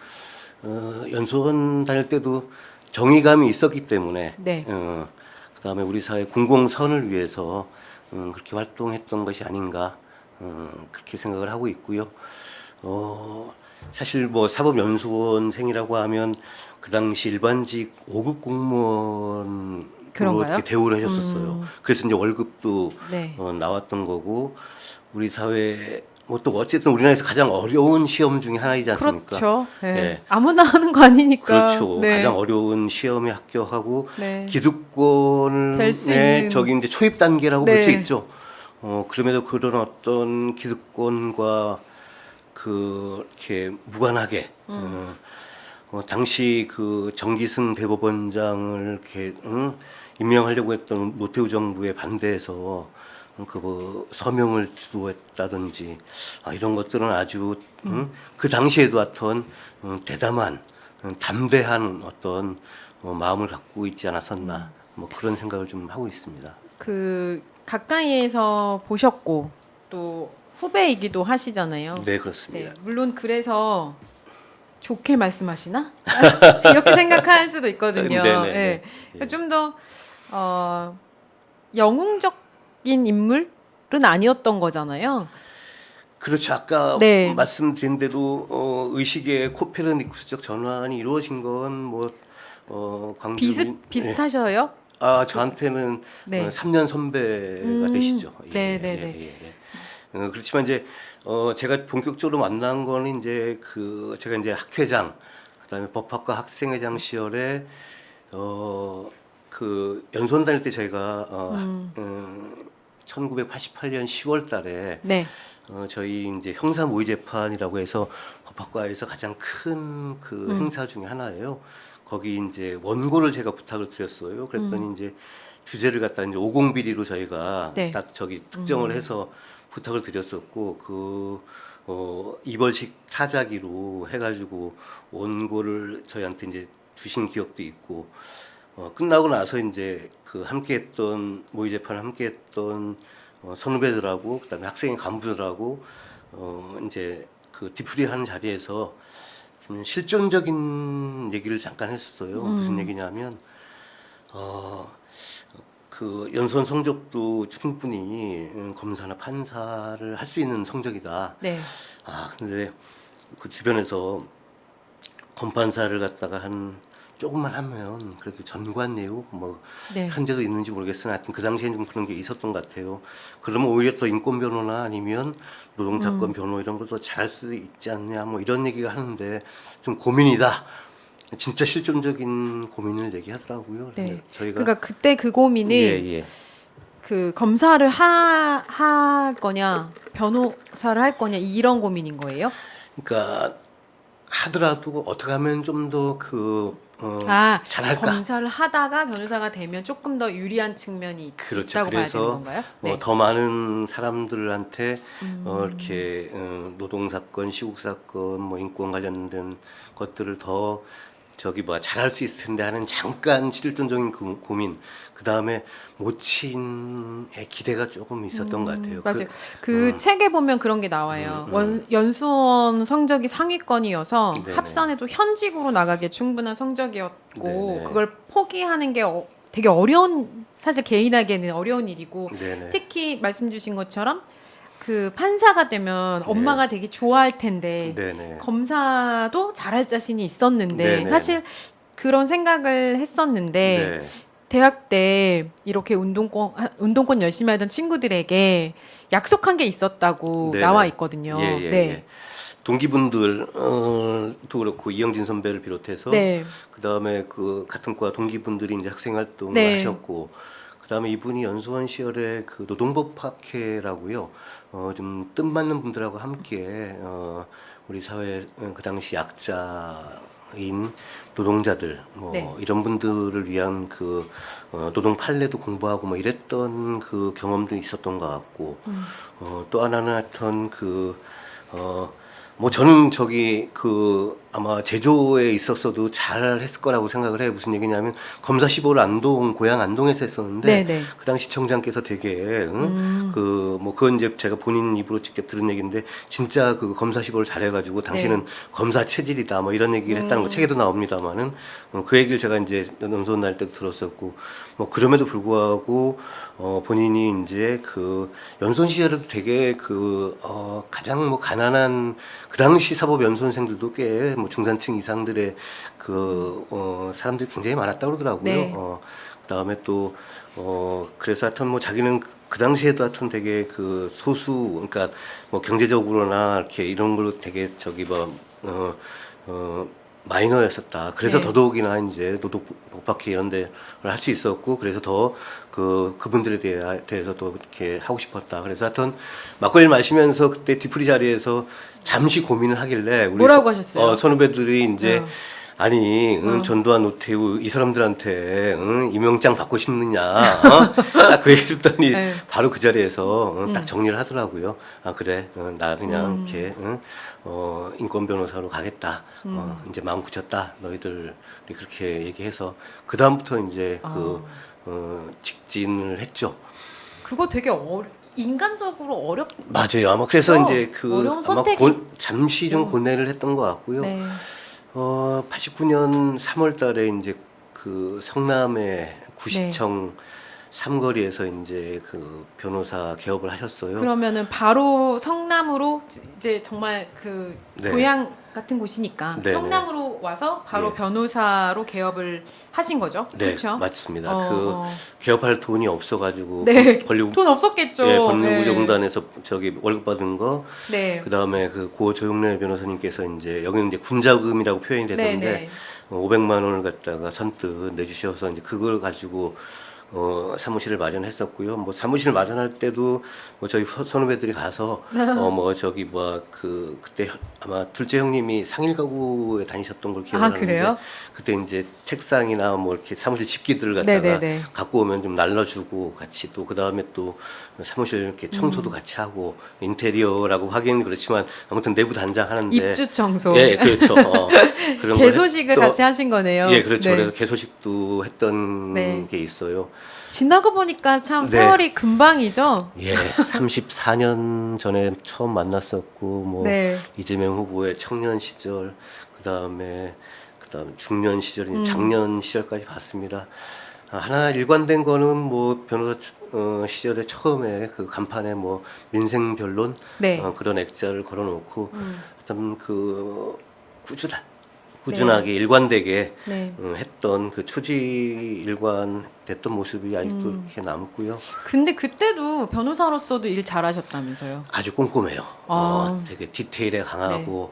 연수원 다닐 때도 정의감이 있었기 때문에 네. 그다음에 우리 사회 공공선을 위해서 그렇게 활동했던 것이 아닌가 그렇게 생각을 하고 있고요. 사실 뭐 사법연수원생이라고 하면 그 당시 일반직 5급 공무원으로 그런가요? 이렇게 대우를 해줬었어요. 그래서 이제 월급도 네. 나왔던 거고 우리 사회 뭐 또 어쨌든 우리나라에서 가장 어려운 시험 중에 하나이지 않습니까? 그렇죠. 네. 네. 아무나 하는 거 아니니까. 그렇죠. 네. 가장 어려운 시험에 합격하고 네. 기득권의 될수 있는- 저기 이제 초입 단계라고 볼 네. 수 있죠. 그럼에도 그런 어떤 기득권과 그 이렇게 무관하게 당시 그 정기승 대법원장을 이렇게 임명하려고 했던 노태우 정부에 반대해서 그 뭐 서명을 주도했다든지 이런 것들은 아주 그 당시에도 어떤 대담한 담대한 어떤 마음을 갖고 있지 않았었나 뭐 그런 생각을 좀 하고 있습니다. 그 가까이에서 보셨고 또 후배이기도 하시잖아요. 네 그렇습니다. 물론 그래서 좋게 말씀하시나? 이렇게 생각할 수도 있거든요. 네네네. 네. 예. 좀 더 영웅적인 인물은 아니었던 거잖아요. 그렇죠. 아까 네. 말씀드린 대로 의식의 코페르니쿠스적 전환이 이루어진 건 뭐 광주 비슷하셔요? 저한테는 네. 3년 선배가 되시죠. 네네네. 그렇지만 이제 제가 본격적으로 만난 거는 이제 그 제가 이제 학회장 그다음에 법학과 학생회장 시절에 그 연수원 다닐 때 저희가 1988년 10월 달에 네. 저희 이제 형사 모의 재판이라고 해서 법학과에서 가장 큰 그 행사 중에 하나예요. 거기 이제 원고를 제가 부탁을 드렸어요. 그랬더니 이제 주제를 갖다 이제 50비리로 저희가 네. 딱 저기 특정을 해서 부탁을 드렸었고 이벌식 타자기로 해가지고 원고를 저희한테 이제 주신 기억도 있고 끝나고 나서 이제 그 함께했던 모의 재판을 함께했던 선후배들하고 그다음에 학생회 간부들하고 이제 그 뒤풀이하는 자리에서 좀 실존적인 얘기를 잠깐 했었어요. 무슨 얘기냐면 그 연수원 성적도 충분히 검사나 판사를 할 수 있는 성적이다. 네. 근데 그 주변에서 검판사를 갖다가 한 조금만 하면 그래도 전관 내역 뭐 네. 현재도 있는지 모르겠으나 하여튼 그 당시엔 좀 그런 게 있었던 것 같아요. 그러면 오히려 더 인권 변호나 아니면 노동자권 변호 이런 걸 더 잘할 수도 있지 않냐 뭐 이런 얘기가 하는데 좀 고민이다. 진짜 실존적인 고민을 얘기하더라고요. 네. 저희가 그러니까 그때 그 고민은 예. 그 검사를 할 거냐 변호사를 할 거냐 이런 고민인 거예요? 그러니까 하더라도 어떻게 하면 좀 더 잘할까? 검사를 하다가 변호사가 되면 조금 더 유리한 측면이 그렇죠. 있다고 봐야 되는 그래서 건가요? 네. 더 많은 사람들한테 이렇게 노동사건, 시국사건, 뭐 인권 관련된 것들을 더 잘할 수 있을 텐데 하는 잠깐 실존적인 고민. 그 다음에 모친의 기대가 조금 있었던 것 같아요. 맞아요. 그 책에 보면 그런 게 나와요. 연수원 성적이 상위권이어서 네네. 합산해도 현직으로 나가기에 충분한 성적이었고 네네. 그걸 포기하는 게 되게 어려운 사실 개인에게는 어려운 일이고 네네. 특히 말씀 주신 것처럼 그 판사가 되면 엄마가 되게 좋아할 텐데 네네. 검사도 잘할 자신이 있었는데 네네. 사실 그런 생각을 했었는데 네. 대학 때 이렇게 운동권 열심히 하던 친구들에게 약속한 게 있었다고 네네. 나와 있거든요. 예. 네. 동기분들도 그렇고 이영진 선배를 비롯해서 네. 그다음에 그 같은 과 동기분들이 이제 학생 활동을 네. 하셨고 그다음에 이분이 연수원 시절에 그 노동법학회라고요. 좀 뜻맞는 분들하고 함께 우리 사회 그 당시 약자인 노동자들 뭐 네. 이런 분들을 위한 그 노동 판례도 공부하고 뭐 이랬던 그 경험도 있었던 것 같고 또 하나는 하여튼 뭐 저는 아마 제조에 있었어도 잘 했을 거라고 생각을 해요. 무슨 얘기냐면 검사 15를 고향 안동에서 했었는데 네네. 그 당시 청장께서 되게 그건 이제 제가 본인 입으로 직접 들은 얘기인데 진짜 그 검사 15를 잘해가지고 당신은 검사 체질이다 뭐 이런 얘기를 했다는 거 책에도 나옵니다만은 그 얘기를 제가 이제 연수원 날 때도 들었었고 뭐 그럼에도 불구하고 본인이 이제 그 연수원 시절에도 되게 가장 뭐 가난한 그 당시 사법 연수원생들도 꽤 뭐 중산층 이상들의 사람들이 굉장히 많았다고 그러더라고요. 네. 그다음에 또 그래서 하여튼 뭐 자기는 그 당시에도 하여튼 되게 그 소수 그러니까 뭐 경제적으로나 이렇게 이런 걸로 되게 마이너였었다. 그래서 네. 더더욱이나 이제 노동법학회 이런 데를 할 수 있었고 그래서 더 그분들에 대해서 더 이렇게 하고 싶었다. 그래서 하여튼 막걸리를 마시면서 그때 뒤풀이 자리에서 잠시 고민을 하길래 우리 뭐라고 하셨어요? 선후배들이 이제 아니 전두환 노태우 이 사람들한테 임명장 받고 싶느냐 딱 그 얘기 듣더니 네. 바로 그 자리에서 딱 정리를 하더라고요. 그래 나 그냥 이렇게 인권 변호사로 가겠다. 이제 마음 굳혔다. 너희들이 그렇게 얘기해서 그 다음부터 이제 직진을 했죠. 그거 되게 인간적으로 맞아요. 아마 그래서 이제 어려운 아마 선택이 잠시 좀 고뇌를 했던 것 같고요. 네. 89년 3월 달에 이제 그 성남의 구시청 삼거리에서 이제 그 변호사 개업을 하셨어요. 그러면은 바로 성남으로 이제 정말 그 네. 고향 같은 곳이니까 네네. 성남으로 와서 바로 예. 변호사로 개업을 하신 거죠? 네, 그렇죠? 맞습니다. 어. 개업할 돈이 없어가지고 네. 권리구 돈 없었겠죠. 예, 권리구조공단에서 월급 받은 거. 네. 그다음에 고 조용래 변호사님께서 이제 여기는 이제 군자금이라고 표현이 되던데 네. 500만 원을 갖다가 선뜻 내주셔서 이제 그걸 가지고 사무실을 마련했었고요. 뭐 사무실 마련할 때도 뭐 저희 선후배들이 가서 뭐 저기 뭐 그때 아마 둘째 형님이 상일 가구에 다니셨던 걸 기억하는데 그래요? 그때 이제 책상이나 뭐 이렇게 사무실 집기들을 갖다가 네네네. 갖고 오면 좀 날라주고 같이 또 그 다음에 또 사무실 이렇게 청소도 같이 하고 인테리어라고 하기는 그렇지만 아무튼 내부 단장 하는데 입주 청소. 예, 그렇죠. 그런 걸 개소식을 또- 같이 하신 거네요. 예, 그렇죠. 네. 그래서 개소식도 했던 네. 게 있어요. 지나고 보니까 참 네. 세월이 금방이죠. 예, 34년 전에 처음 만났었고, 뭐 네. 이재명 후보의 청년 시절, 그다음 중년 시절, 이제 작년 시절까지 봤습니다. 하나 일관된 거는 뭐 변호사 시절에 처음에 그 간판에 뭐 민생 변론 네. 그런 액자를 걸어놓고, 어떤 그 꾸준하게 일관되게 네. 했던 그 추지 일관됐던 모습이 아직도 이렇게 남고요. 근데 그때도 변호사로서도 일 잘하셨다면서요. 아주 꼼꼼해요. 아. 되게 디테일에 강하고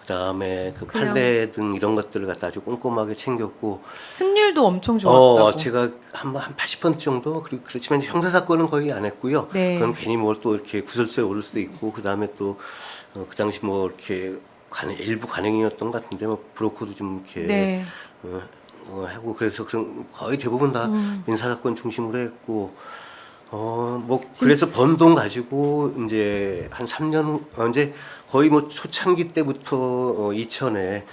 그다음에 그 그냥- 판례 등 이런 것들을 갖다 아주 꼼꼼하게 챙겼고 승률도 엄청 좋았다고. 제가 한 80% 정도 그렇지만 이제 형사 사건은 거의 안 했고요. 네. 그건 괜히 뭘 또 이렇게 구설수에 오를 수도 있고 그다음에 또 그 당시 뭐 이렇게 일부 관행이었던 것 같은데 뭐 브로커도 좀 이렇게 네. 하고 그래서 그런 거의 대부분 다 민사 사건 중심으로 했고 뭐 그래서 번 돈 가지고 이제 한 3년 이제 거의 뭐 초창기 때부터 2000에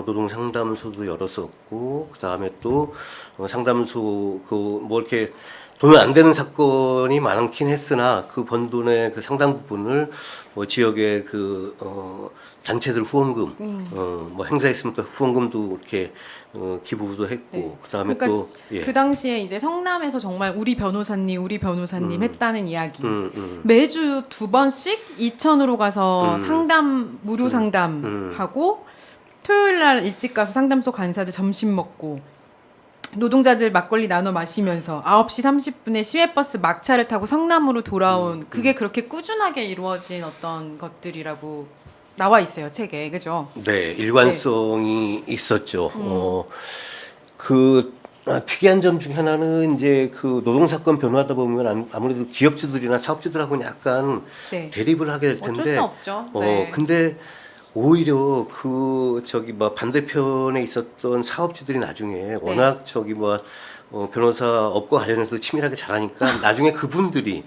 노동 상담소도 열었었고 그다음에 또 상담소 그 뭐 이렇게 돈은 안 되는 사건이 많긴 했으나 그 번 돈의 그 상당 부분을 뭐 지역의 그 단체들 후원금 뭐 행사 있으면 또 후원금도 이렇게 기부도 했고 네. 그다음에 그러니까 또 예. 그 당시에 이제 성남에서 정말 우리 변호사님 했다는 이야기. 매주 2번씩 이천으로 가서 상담 무료 상담하고 토요일 날 일찍 가서 상담소 간사들 점심 먹고 노동자들 막걸리 나눠 마시면서 9시 30분에 시외버스 막차를 타고 성남으로 돌아온 그게 그렇게 꾸준하게 이루어진 어떤 것들이라고 나와 있어요 책에. 그죠? 네, 일관성이 있었죠. 특이한 점 중에 하나는 이제 그 노동사건 변호하다 보면 아무래도 기업주들이나 사업주들하고는 약간 네. 대립을 하게 될 어쩔 텐데. 수 없죠. 네. 근데 오히려 그 저기 뭐 반대편에 있었던 사업주들이 나중에 워낙 저기 뭐 변호사 업과 관련해서 치밀하게 잘하니까 나중에 그분들이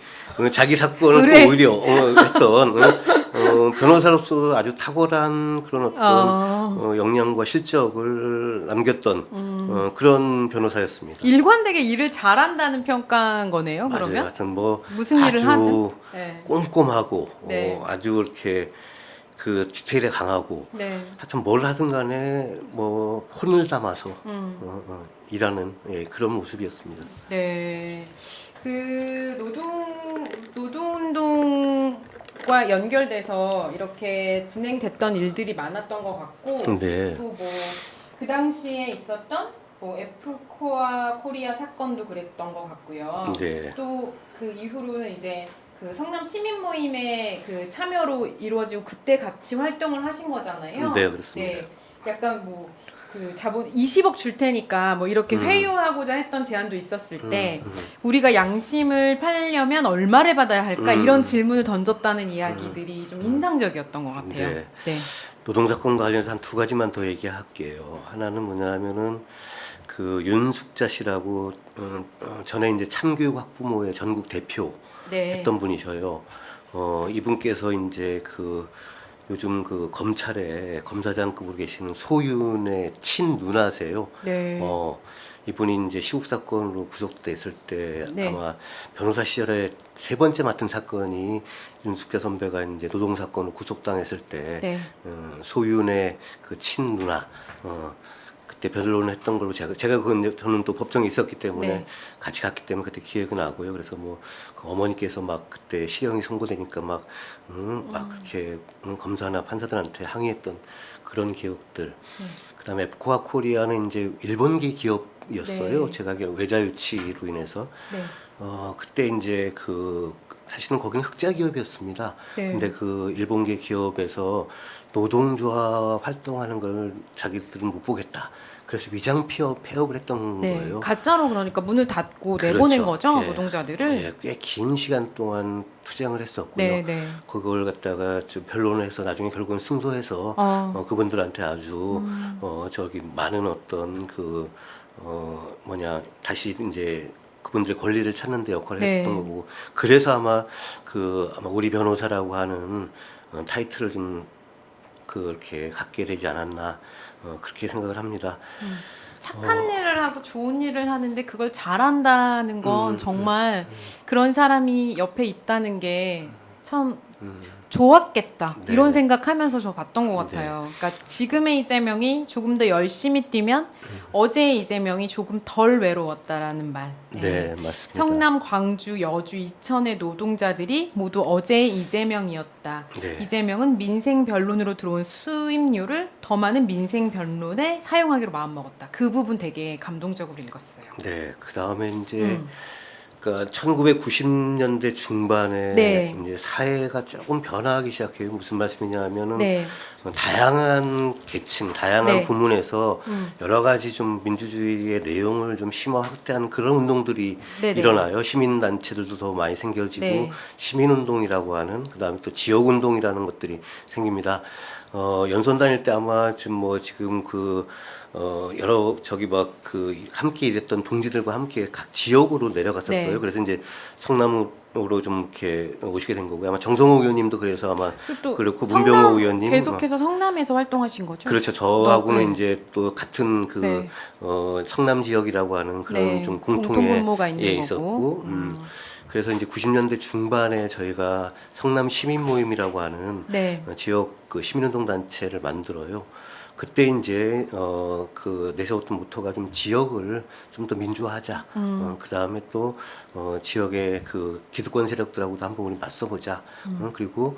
자기 사건을 의뢰. 또 오히려 했던 변호사로서 아주 탁월한 그런 어떤 역량과 실적을 남겼던 그런 변호사였습니다. 일관되게 일을 잘한다는 평가인 거네요. 맞아요. 그러면 하여튼 뭐 무슨 일을 아주 하든. 네. 꼼꼼하고 네. 아주 이렇게 그 디테일에 강하고 네. 하여튼 뭘 하든 간에 뭐 혼을 담아서 일하는 그런 모습이었습니다. 네. 그 노동운동과 연결돼서 이렇게 진행됐던 일들이 많았던 것 같고 네. 또 뭐 그 당시에 있었던 뭐 F코아 코리아 사건도 그랬던 것 같고요. 네. 또 그 이후로는 이제 그 성남 시민 모임의 그 참여로 이루어지고 그때 같이 활동을 하신 거잖아요. 네, 그렇습니다. 네. 약간 뭐 그 자본 20억 줄 테니까 뭐 이렇게 회유하고자 했던 제안도 있었을 때 우리가 양심을 팔려면 얼마를 받아야 할까 이런 질문을 던졌다는 이야기들이 좀 인상적이었던 것 같아요. 네. 네. 노동사건 관련해서 한 두 가지만 더 얘기할게요. 하나는 뭐냐면은 그 윤숙자 씨라고 전에 이제 참교육 학부모의 전국 대표 네. 했던 분이셔요. 이분께서 이제 그 요즘 그 검찰에 검사장급으로 계시는 소윤의 친누나세요. 네. 이분이 이제 시국 사건으로 구속됐을 때 네. 아마 변호사 시절에 세 번째 맡은 사건이 윤숙자 선배가 이제 노동 사건으로 구속당했을 때 네. 소윤의 그 친누나 그때 변론을 했던 걸로 제가 그건 이제 저는 또 법정에 있었기 때문에 네. 같이 갔기 때문에 그때 기억이 나고요. 그래서 뭐 그 어머니께서 막 그때 실형이 선고되니까 막 그렇게 검사나 판사들한테 항의했던 그런 기억들. 그다음에 에프코아 코리아는 이제 일본계 기업이었어요. 네. 제가 알기로 외자 유치로 인해서 네. 그때 이제 그 사실은 거기는 흑자 기업이었습니다. 네. 근데 그 일본계 기업에서 노동조합 활동하는 걸 자기들은 못 보겠다. 그래서 위장 폐업을 했던 네. 거예요. 가짜로 그러니까 문을 닫고 그렇죠. 내보낸 거죠 예. 노동자들을. 예, 꽤 긴 시간 동안 투쟁을 했었고요. 네, 네. 그걸 갖다가 좀 변론해서 나중에 결국은 승소해서 그분들한테 아주 저기 많은 어떤 그 다시 이제 그분들의 권리를 찾는 데 역할을 네. 했던 거고, 그래서 아마 우리 변호사라고 하는 타이틀을 좀 그렇게 갖게 되지 않았나 그렇게 생각을 합니다. 착한 일을 하고 좋은 일을 하는데 그걸 잘한다는 건 음, 정말 그런 사람이 옆에 있다는 게 참 좋았겠다 네. 이런 생각하면서 저 봤던 것 같아요. 그러니까 지금의 이재명이 조금 더 열심히 뛰면 어제의 이재명이 조금 덜 외로웠다라는 말. 네, 맞습니다. 성남, 광주, 여주, 이천의 노동자들이 모두 어제의 이재명이었다. 네. 이재명은 민생 변론으로 들어온 수임료를 더 많은 민생 변론에 사용하기로 마음먹었다. 그 부분 되게 감동적으로 읽었어요. 네, 그 다음에 이제 그러니까 1990년대 중반에 네. 이제 사회가 조금 변화하기 시작해요. 무슨 말씀이냐면은 네. 다양한 계층, 다양한 네. 부문에서 여러 가지 좀 민주주의의 내용을 좀 심화 확대하는 그런 운동들이 네네. 일어나요. 시민 단체들도 더 많이 생겨지고 네. 시민 운동이라고 하는, 그다음에 또 지역 운동이라는 것들이 생깁니다. 연선 다닐 때 아마 지금 여러 함께 일했던 동지들과 함께 각 지역으로 내려갔었어요. 네. 그래서 이제 성남으로 좀 이렇게 오시게 된 거고요. 아마 정성호 의원님도 그래서 아마 또 그렇고 성남 문병호 의원님 계속해서 성남에서 활동하신 거죠? 그렇죠. 저하고는 네. 이제 또 같은 네. 성남 지역이라고 하는 그런 네. 좀 공통분모가 있는 거고. 있었고, 그래서 이제 90년대 중반에 저희가 성남 시민 모임이라고 하는 네. 지역 그 시민운동 단체를 만들어요. 그때 이제 내세웠던 모토가 좀 지역을 좀 더 민주화하자. 그 다음에 또 지역의 그 기득권 세력들하고도 한번 우리 맞서보자. 그리고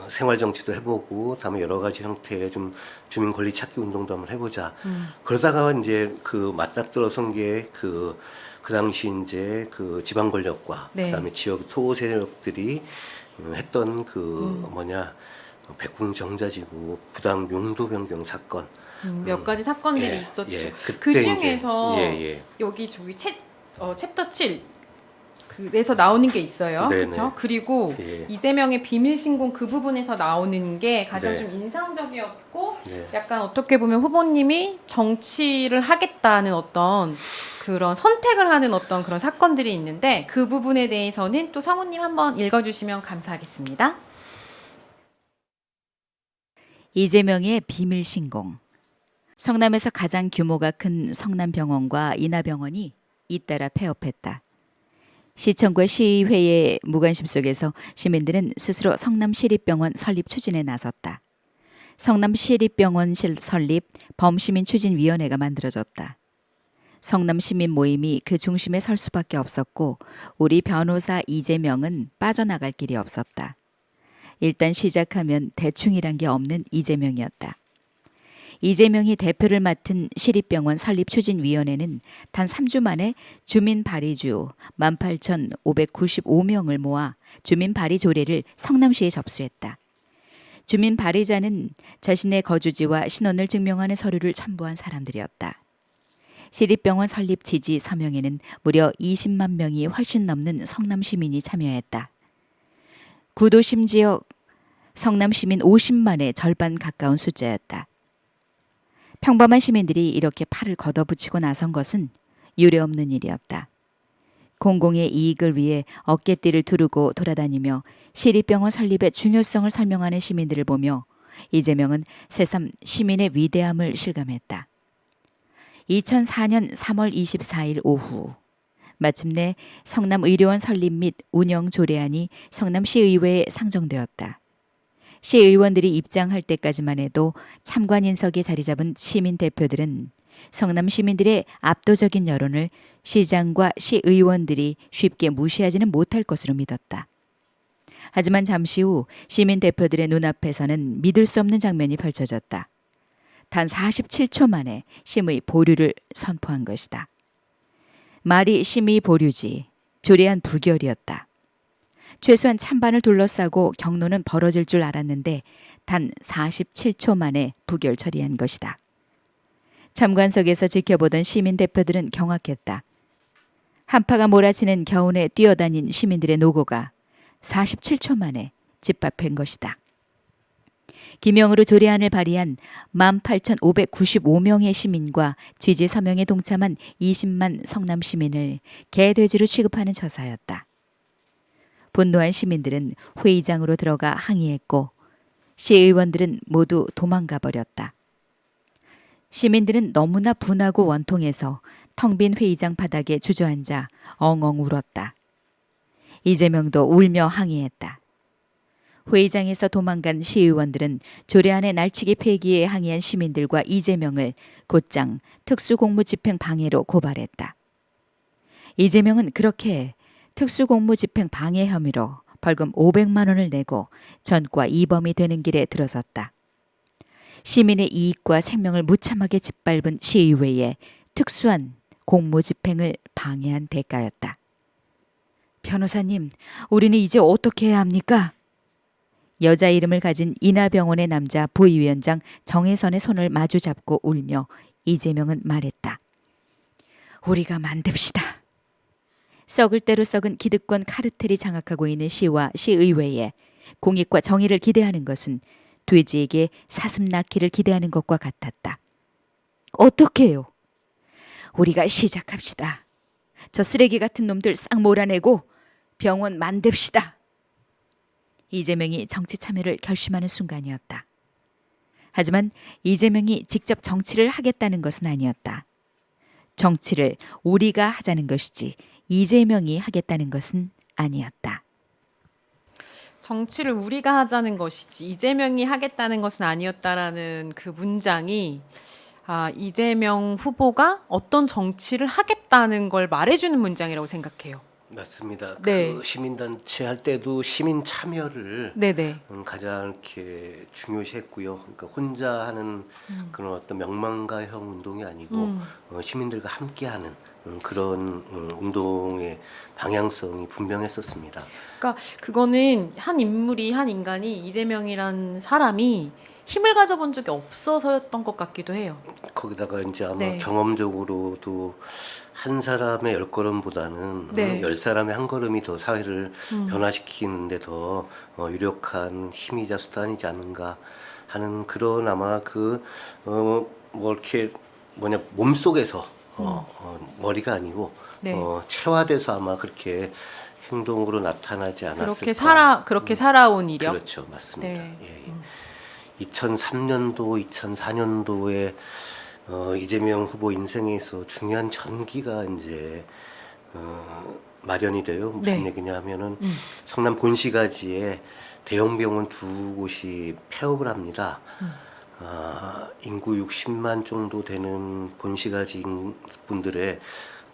생활 정치도 해보고, 다음에 여러 가지 형태의 좀 주민 권리 찾기 운동도 한번 해보자. 그러다가 이제 맞닥뜨러선 게 그 당시 이제 그 지방 권력과 네. 그다음에 지역 소호 세력들이 했던 백궁정자지구 부당 용도 변경 사건. 몇 가지 사건들이 예, 있었죠. 예, 그때 그 이제, 중에서 예. 여기 챕터 7 그래서 나오는 게 있어요. 네네. 그렇죠? 그리고 예. 이재명의 비밀 신공 그 부분에서 나오는 게 가장 네. 좀 인상적이었고 네. 약간 어떻게 보면 후보님이 정치를 하겠다는 어떤 그런 선택을 하는 어떤 그런 사건들이 있는데 그 부분에 대해서는 또 성우님 한번 읽어주시면 감사하겠습니다. 이재명의 비밀 신공. 성남에서 가장 규모가 큰 성남병원과 인하병원이 잇따라 폐업했다. 시청과 시의회의 무관심 속에서 시민들은 스스로 성남시립병원 설립 추진에 나섰다. 성남시립병원 설립 범시민추진위원회가 만들어졌다. 성남시민 모임이 그 중심에 설 수밖에 없었고 우리 변호사 이재명은 빠져나갈 길이 없었다. 일단 시작하면 대충이란 게 없는 이재명이었다. 이재명이 대표를 맡은 시립병원 설립추진위원회는 단 3주 만에 주민 발의주 18,595명을 모아 주민 발의 조례를 성남시에 접수했다. 주민 발의자는 자신의 거주지와 신원을 증명하는 서류를 첨부한 사람들이었다. 시립병원 설립 지지 서명에는 무려 20만 명이 훨씬 넘는 성남 시민이 참여했다. 구도심 지역 성남 시민 50만의 절반 가까운 숫자였다. 평범한 시민들이 이렇게 팔을 걷어붙이고 나선 것은 유례없는 일이었다. 공공의 이익을 위해 어깨띠를 두르고 돌아다니며 시립병원 설립의 중요성을 설명하는 시민들을 보며 이재명은 새삼 시민의 위대함을 실감했다. 2004년 3월 24일 오후 마침내 성남의료원 설립 및 운영 조례안이 성남시의회에 상정되었다. 시의원들이 입장할 때까지만 해도 참관인석에 자리 잡은 시민 대표들은 성남 시민들의 압도적인 여론을 시장과 시의원들이 쉽게 무시하지는 못할 것으로 믿었다. 하지만 잠시 후 시민 대표들의 눈앞에서는 믿을 수 없는 장면이 펼쳐졌다. 단 47초 만에 심의 보류를 선포한 것이다. 말이 심의 보류지 조례안 부결이었다. 최소한 찬반을 둘러싸고 경로는 벌어질 줄 알았는데 단 47초 만에 부결 처리한 것이다. 참관석에서 지켜보던 시민 대표들은 경악했다. 한파가 몰아치는 겨울에 뛰어다닌 시민들의 노고가 47초 만에 짓밟힌 것이다. 기명으로 조례안을 발의한 18,595명의 시민과 지지 서명에 동참한 20만 성남 시민을 개돼지로 취급하는 처사였다. 분노한 시민들은 회의장으로 들어가 항의했고 시의원들은 모두 도망가 버렸다. 시민들은 너무나 분하고 원통해서 텅 빈 회의장 바닥에 주저앉아 엉엉 울었다. 이재명도 울며 항의했다. 회의장에서 도망간 시의원들은 조례안의 날치기 폐기에 항의한 시민들과 이재명을 곧장 특수공무집행 방해로 고발했다. 이재명은 그렇게 특수공무집행 방해 혐의로 벌금 500만 원을 내고 전과 이범이 되는 길에 들어섰다. 시민의 이익과 생명을 무참하게 짓밟은 시의회에 특수한 공무집행을 방해한 대가였다. 변호사님, 우리는 이제 어떻게 해야 합니까? 여자 이름을 가진 인하병원의 남자 부위원장 정혜선의 손을 마주 잡고 울며 이재명은 말했다. 우리가 만듭시다. 썩을 대로 썩은 기득권 카르텔이 장악하고 있는 시와 시의회에 공익과 정의를 기대하는 것은 돼지에게 사슴 낳기를 기대하는 것과 같았다. 어떻게 해요? 우리가 시작합시다. 저 쓰레기 같은 놈들 싹 몰아내고 병원 만듭시다. 이재명이 정치 참여를 결심하는 순간이었다. 하지만 이재명이 직접 정치를 하겠다는 것은 아니었다. 정치를 우리가 하자는 것이지 이재명이 하겠다는 것은 아니었다. 정치를 우리가 하자는 것이지 이재명이 하겠다는 것은 아니었다라는 그 문장이 이재명 후보가 어떤 정치를 하겠다는 걸 말해주는 문장이라고 생각해요. 맞습니다. 네. 그 시민단체 할 때도 시민 참여를 네네. 가장 이렇게 중요시했고요. 그러니까 혼자 하는 그런 어떤 명망가형 운동이 아니고 시민들과 함께하는 그런 운동의 방향성이 분명했었습니다. 그러니까 그거는 한 인물이 한 인간이 이재명이란 사람이 힘을 가져본 적이 없어서였던 것 같기도 해요. 거기다가 이제 아마 네. 경험적으로도 한 사람의 10걸음보다는 네. 10사람의 한 걸음이 더 사회를 변화시키는데 더 유력한 힘이자 수단이지 않은가 하는 그런 아마 뭐 이렇게 몸속에서 머리가 아니고 네. 체화돼서 아마 그렇게 행동으로 나타나지 않았을까. 그렇게 살아온 이력. 그렇죠, 맞습니다. 네. 예, 예. 2003년도, 2004년도에 이재명 후보 인생에서 중요한 전기가 이제 마련이 돼요. 무슨 네. 얘기냐 하면은 성남 본시가지에 대형 병원 두 곳이 폐업을 합니다. 인구 60만 정도 되는 본시가지 분들의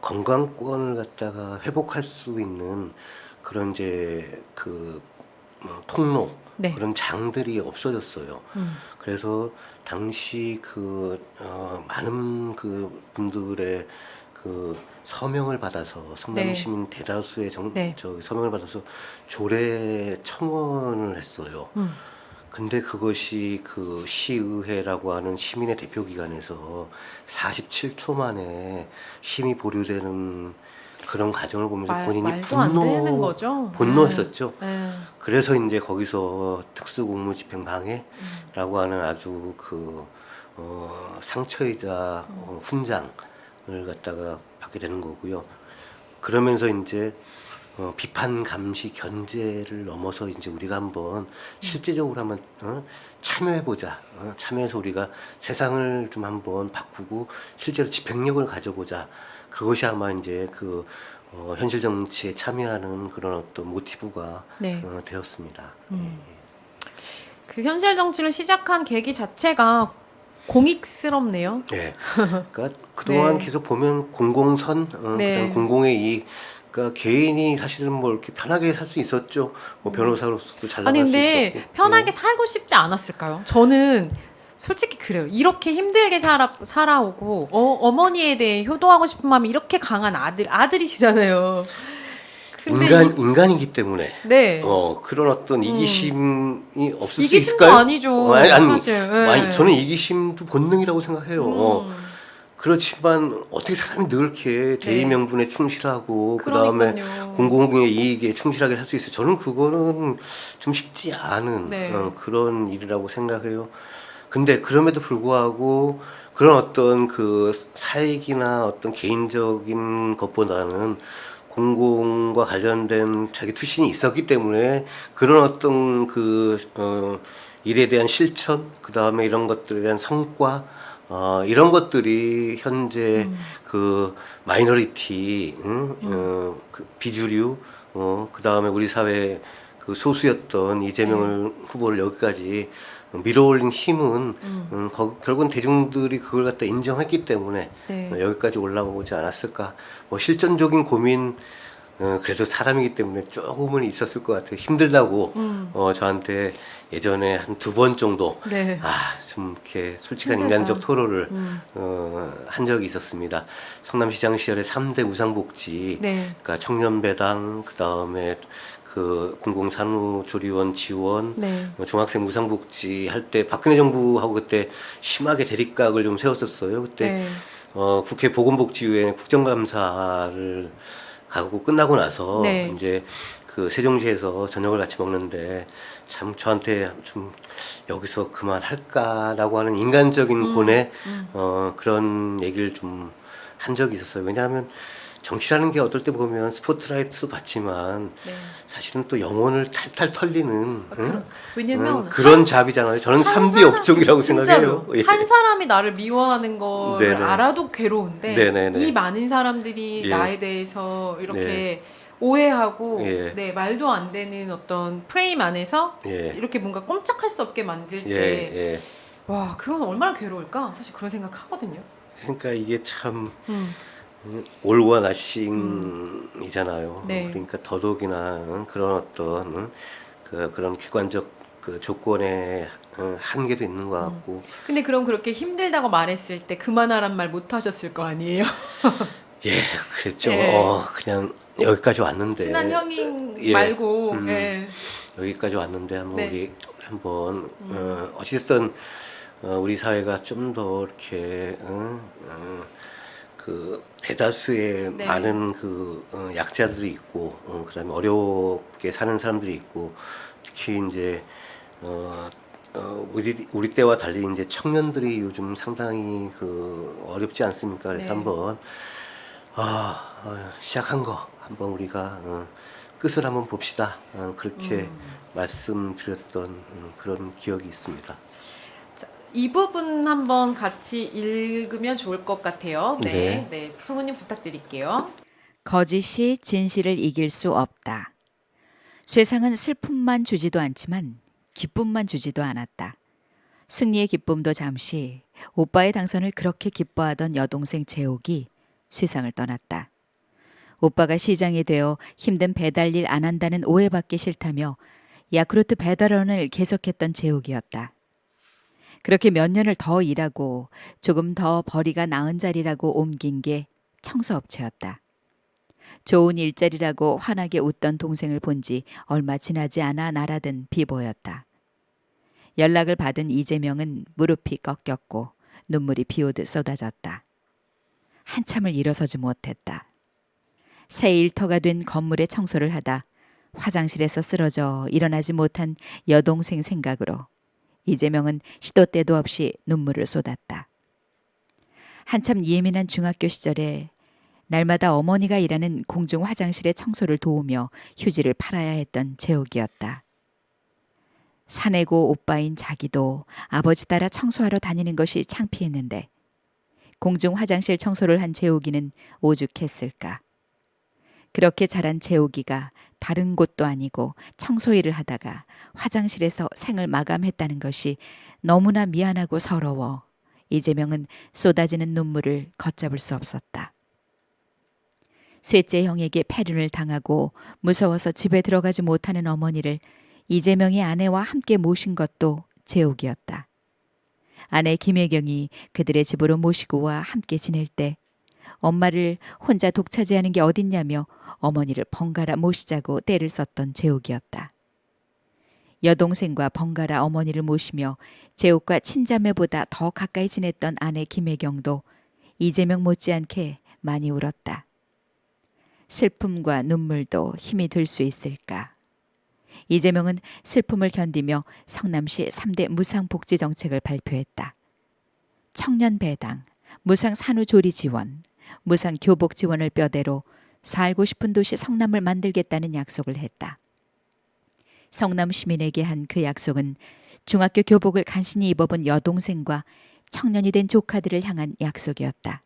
건강권을 갖다가 회복할 수 있는 그런 이제 통로 네. 그런 장들이 없어졌어요. 그래서 당시 많은 분들의 서명을 받아서 성남 네. 시민 대다수의 네. 서명을 받아서 조례 청원을 했어요. 근데 그것이 시의회라고 하는 시민의 대표 기관에서 47초 만에 심의 보류되는 그런 과정을 보면서 본인이 말도 안 되는 거죠. 분노했었죠. 네. 그래서 이제 거기서 특수공무집행 방해라고 하는 아주 상처이자 훈장을 갖다가 받게 되는 거고요. 그러면서 이제 비판 감시 견제를 넘어서 이제 우리가 한번 실제적으로 한번 참여해보자. 참여해서 우리가 세상을 좀 한번 바꾸고 실제로 집행력을 가져보자. 그것이 아마 이제 현실 정치에 참여하는 그런 어떤 모티브가 네. 되었습니다. 그 현실 정치를 시작한 계기 자체가 공익스럽네요. 네. 그러니까 그동안 네. 계속 보면 공공선, 네. 그다음 공공의 이익, 그러니까 개인이 사실은 뭐 이렇게 편하게 살 수 있었죠. 뭐 변호사로서도 잘 아니 나갈 수 근데 있었고. 편하게 살고 싶지 않았을까요? 저는 솔직히 그래요. 이렇게 힘들게 살아오고 어머니에 대해 효도하고 싶은 마음이 이렇게 강한 아들이시잖아요. 근데 인간이기 때문에 네. 그런 어떤 이기심이 없을 수 이기심도 있을까요? 아니죠. 아니, 사실. 네. 아니, 저는 이기심도 본능이라고 생각해요. 음. 그렇지만 어떻게 사람이 늘 이렇게 대의 명분에 충실하고 그다음에 그러니까요. 공공의 이익에 충실하게 살 수 있어요. 저는 그거는 좀 쉽지 않은 네. 그런 일이라고 생각해요. 근데 그럼에도 불구하고 그런 어떤 그 사익이나 어떤 개인적인 것보다는 공공과 관련된 자기 투신이 있었기 때문에 그런 어떤 일에 대한 실천, 그 다음에 이런 것들에 대한 성과, 이런 것들이 현재 그 마이너리티, 그 비주류, 그 다음에 우리 사회 그 소수였던 이재명을 후보를 여기까지 밀어올린 힘은 결국은 대중들이 그걸 갖다 인정했기 때문에 네. 여기까지 올라오지 않았을까. 뭐 실전적인 고민 그래도 사람이기 때문에 조금은 있었을 것 같아요. 힘들다고 저한테 예전에 한 2번 정도 네. 좀 이렇게 솔직한 힘들다. 인간적 토로를 한 적이 있었습니다. 성남시장 시절에 3대 무상복지, 네. 그러니까 청년배당, 그 다음에 그 공공산후조리원 지원, 네. 중학생 무상복지 할 때 박근혜 정부하고 그때 심하게 대립각을 좀 세웠었어요. 그때 네. 국회 보건복지위원회 국정감사를 가고 끝나고 나서 네. 이제 그 세종시에서 저녁을 같이 먹는데 참 저한테 좀 여기서 그만할까라고 하는 인간적인 고뇌 그런 얘기를 좀 한 적이 있었어요. 왜냐하면 정치라는 게 어떨 때 보면 스포트라이트도 받지만 네. 사실은 또 영혼을 탈탈 털리는 왜냐면 그런 잡이잖아요. 저는 3D 업종이라고 진짜로 생각해요. 예. 한 사람이 나를 미워하는 걸 네네. 알아도 괴로운데 네네네. 이 많은 사람들이 예. 나에 대해서 이렇게 오해하고 예. 네, 말도 안 되는 어떤 프레임 안에서 예. 이렇게 뭔가 꼼짝할 수 없게 만들 예, 때 예. 와, 그건 얼마나 괴로울까? 사실 그런 생각 하거든요. 그러니까 이게 참 음. 올과 나싱이잖아요. 네. 그러니까 더더욱이나 그런 어떤 그런 객관적 그 조건의 한계도 있는 것 같고. 근데 그럼 그렇게 힘들다고 말했을 때 그만하란 말 못 하셨을 거 아니에요? 예, 그랬죠. 예. 그냥 여기까지 왔는데. 친한 형인 예. 말고 예. 여기까지 왔는데 한번 네. 우리 한번 어찌됐든 우리 사회가 좀 더 이렇게 그 대다수의 네. 많은 그 약자들이 있고 그다음에 어렵게 사는 사람들이 있고 특히 이제 우리 때와 달리 이제 청년들이 요즘 상당히 그 어렵지 않습니까? 그래서 네. 한번 시작한 거 한번 우리가 끝을 한번 봅시다. 그렇게 말씀드렸던 그런 기억이 있습니다. 자, 이 부분 한번 같이 읽으면 좋을 것 같아요. 네, 네, 송은님 부탁드릴게요. 거짓이 진실을 이길 수 없다. 세상은 슬픔만 주지도 않지만 기쁨만 주지도 않았다. 승리의 기쁨도 잠시 오빠의 당선을 그렇게 기뻐하던 여동생 재옥이 세상을 떠났다. 오빠가 시장이 되어 힘든 배달 일 안 한다는 오해받기 싫다며 야쿠르트 배달원을 계속했던 재옥이었다. 그렇게 몇 년을 더 일하고 조금 더 벌이가 나은 자리라고 옮긴 게 청소업체였다. 좋은 일자리라고 환하게 웃던 동생을 본 지 얼마 지나지 않아 날아든 비보였다. 연락을 받은 이재명은 무릎이 꺾였고 눈물이 비오듯 쏟아졌다. 한참을 일어서지 못했다. 새 일터가 된 건물의 청소를 하다 화장실에서 쓰러져 일어나지 못한 여동생 생각으로 이재명은 시도 때도 없이 눈물을 쏟았다. 한참 예민한 중학교 시절에 날마다 어머니가 일하는 공중 화장실의 청소를 도우며 휴지를 팔아야 했던 재옥이었다. 사내고 오빠인 자기도 아버지 따라 청소하러 다니는 것이 창피했는데 공중 화장실 청소를 한 재옥이는 오죽했을까. 그렇게 자란 재옥이가 다른 곳도 아니고 청소일을 하다가 화장실에서 생을 마감했다는 것이 너무나 미안하고 서러워 이재명은 쏟아지는 눈물을 걷잡을 수 없었다. 셋째 형에게 폐륜을 당하고 무서워서 집에 들어가지 못하는 어머니를 이재명의 아내와 함께 모신 것도 재옥이었다. 아내 김혜경이 그들의 집으로 모시고 와 함께 지낼 때 엄마를 혼자 독차지하는 게 어딨냐며 어머니를 번갈아 모시자고 떼를 썼던 제옥이었다. 여동생과 번갈아 어머니를 모시며 제옥과 친자매보다 더 가까이 지냈던 아내 김혜경도 이재명 못지않게 많이 울었다. 슬픔과 눈물도 힘이 될 수 있을까? 이재명은 슬픔을 견디며 성남시 3대 무상복지 정책을 발표했다. 청년 배당, 무상 산후조리 지원, 무상 교복 지원을 뼈대로 살고 싶은 도시 성남을 만들겠다는 약속을 했다. 성남 시민에게 한 그 약속은 중학교 교복을 간신히 입어본 여동생과 청년이 된 조카들을 향한 약속이었다.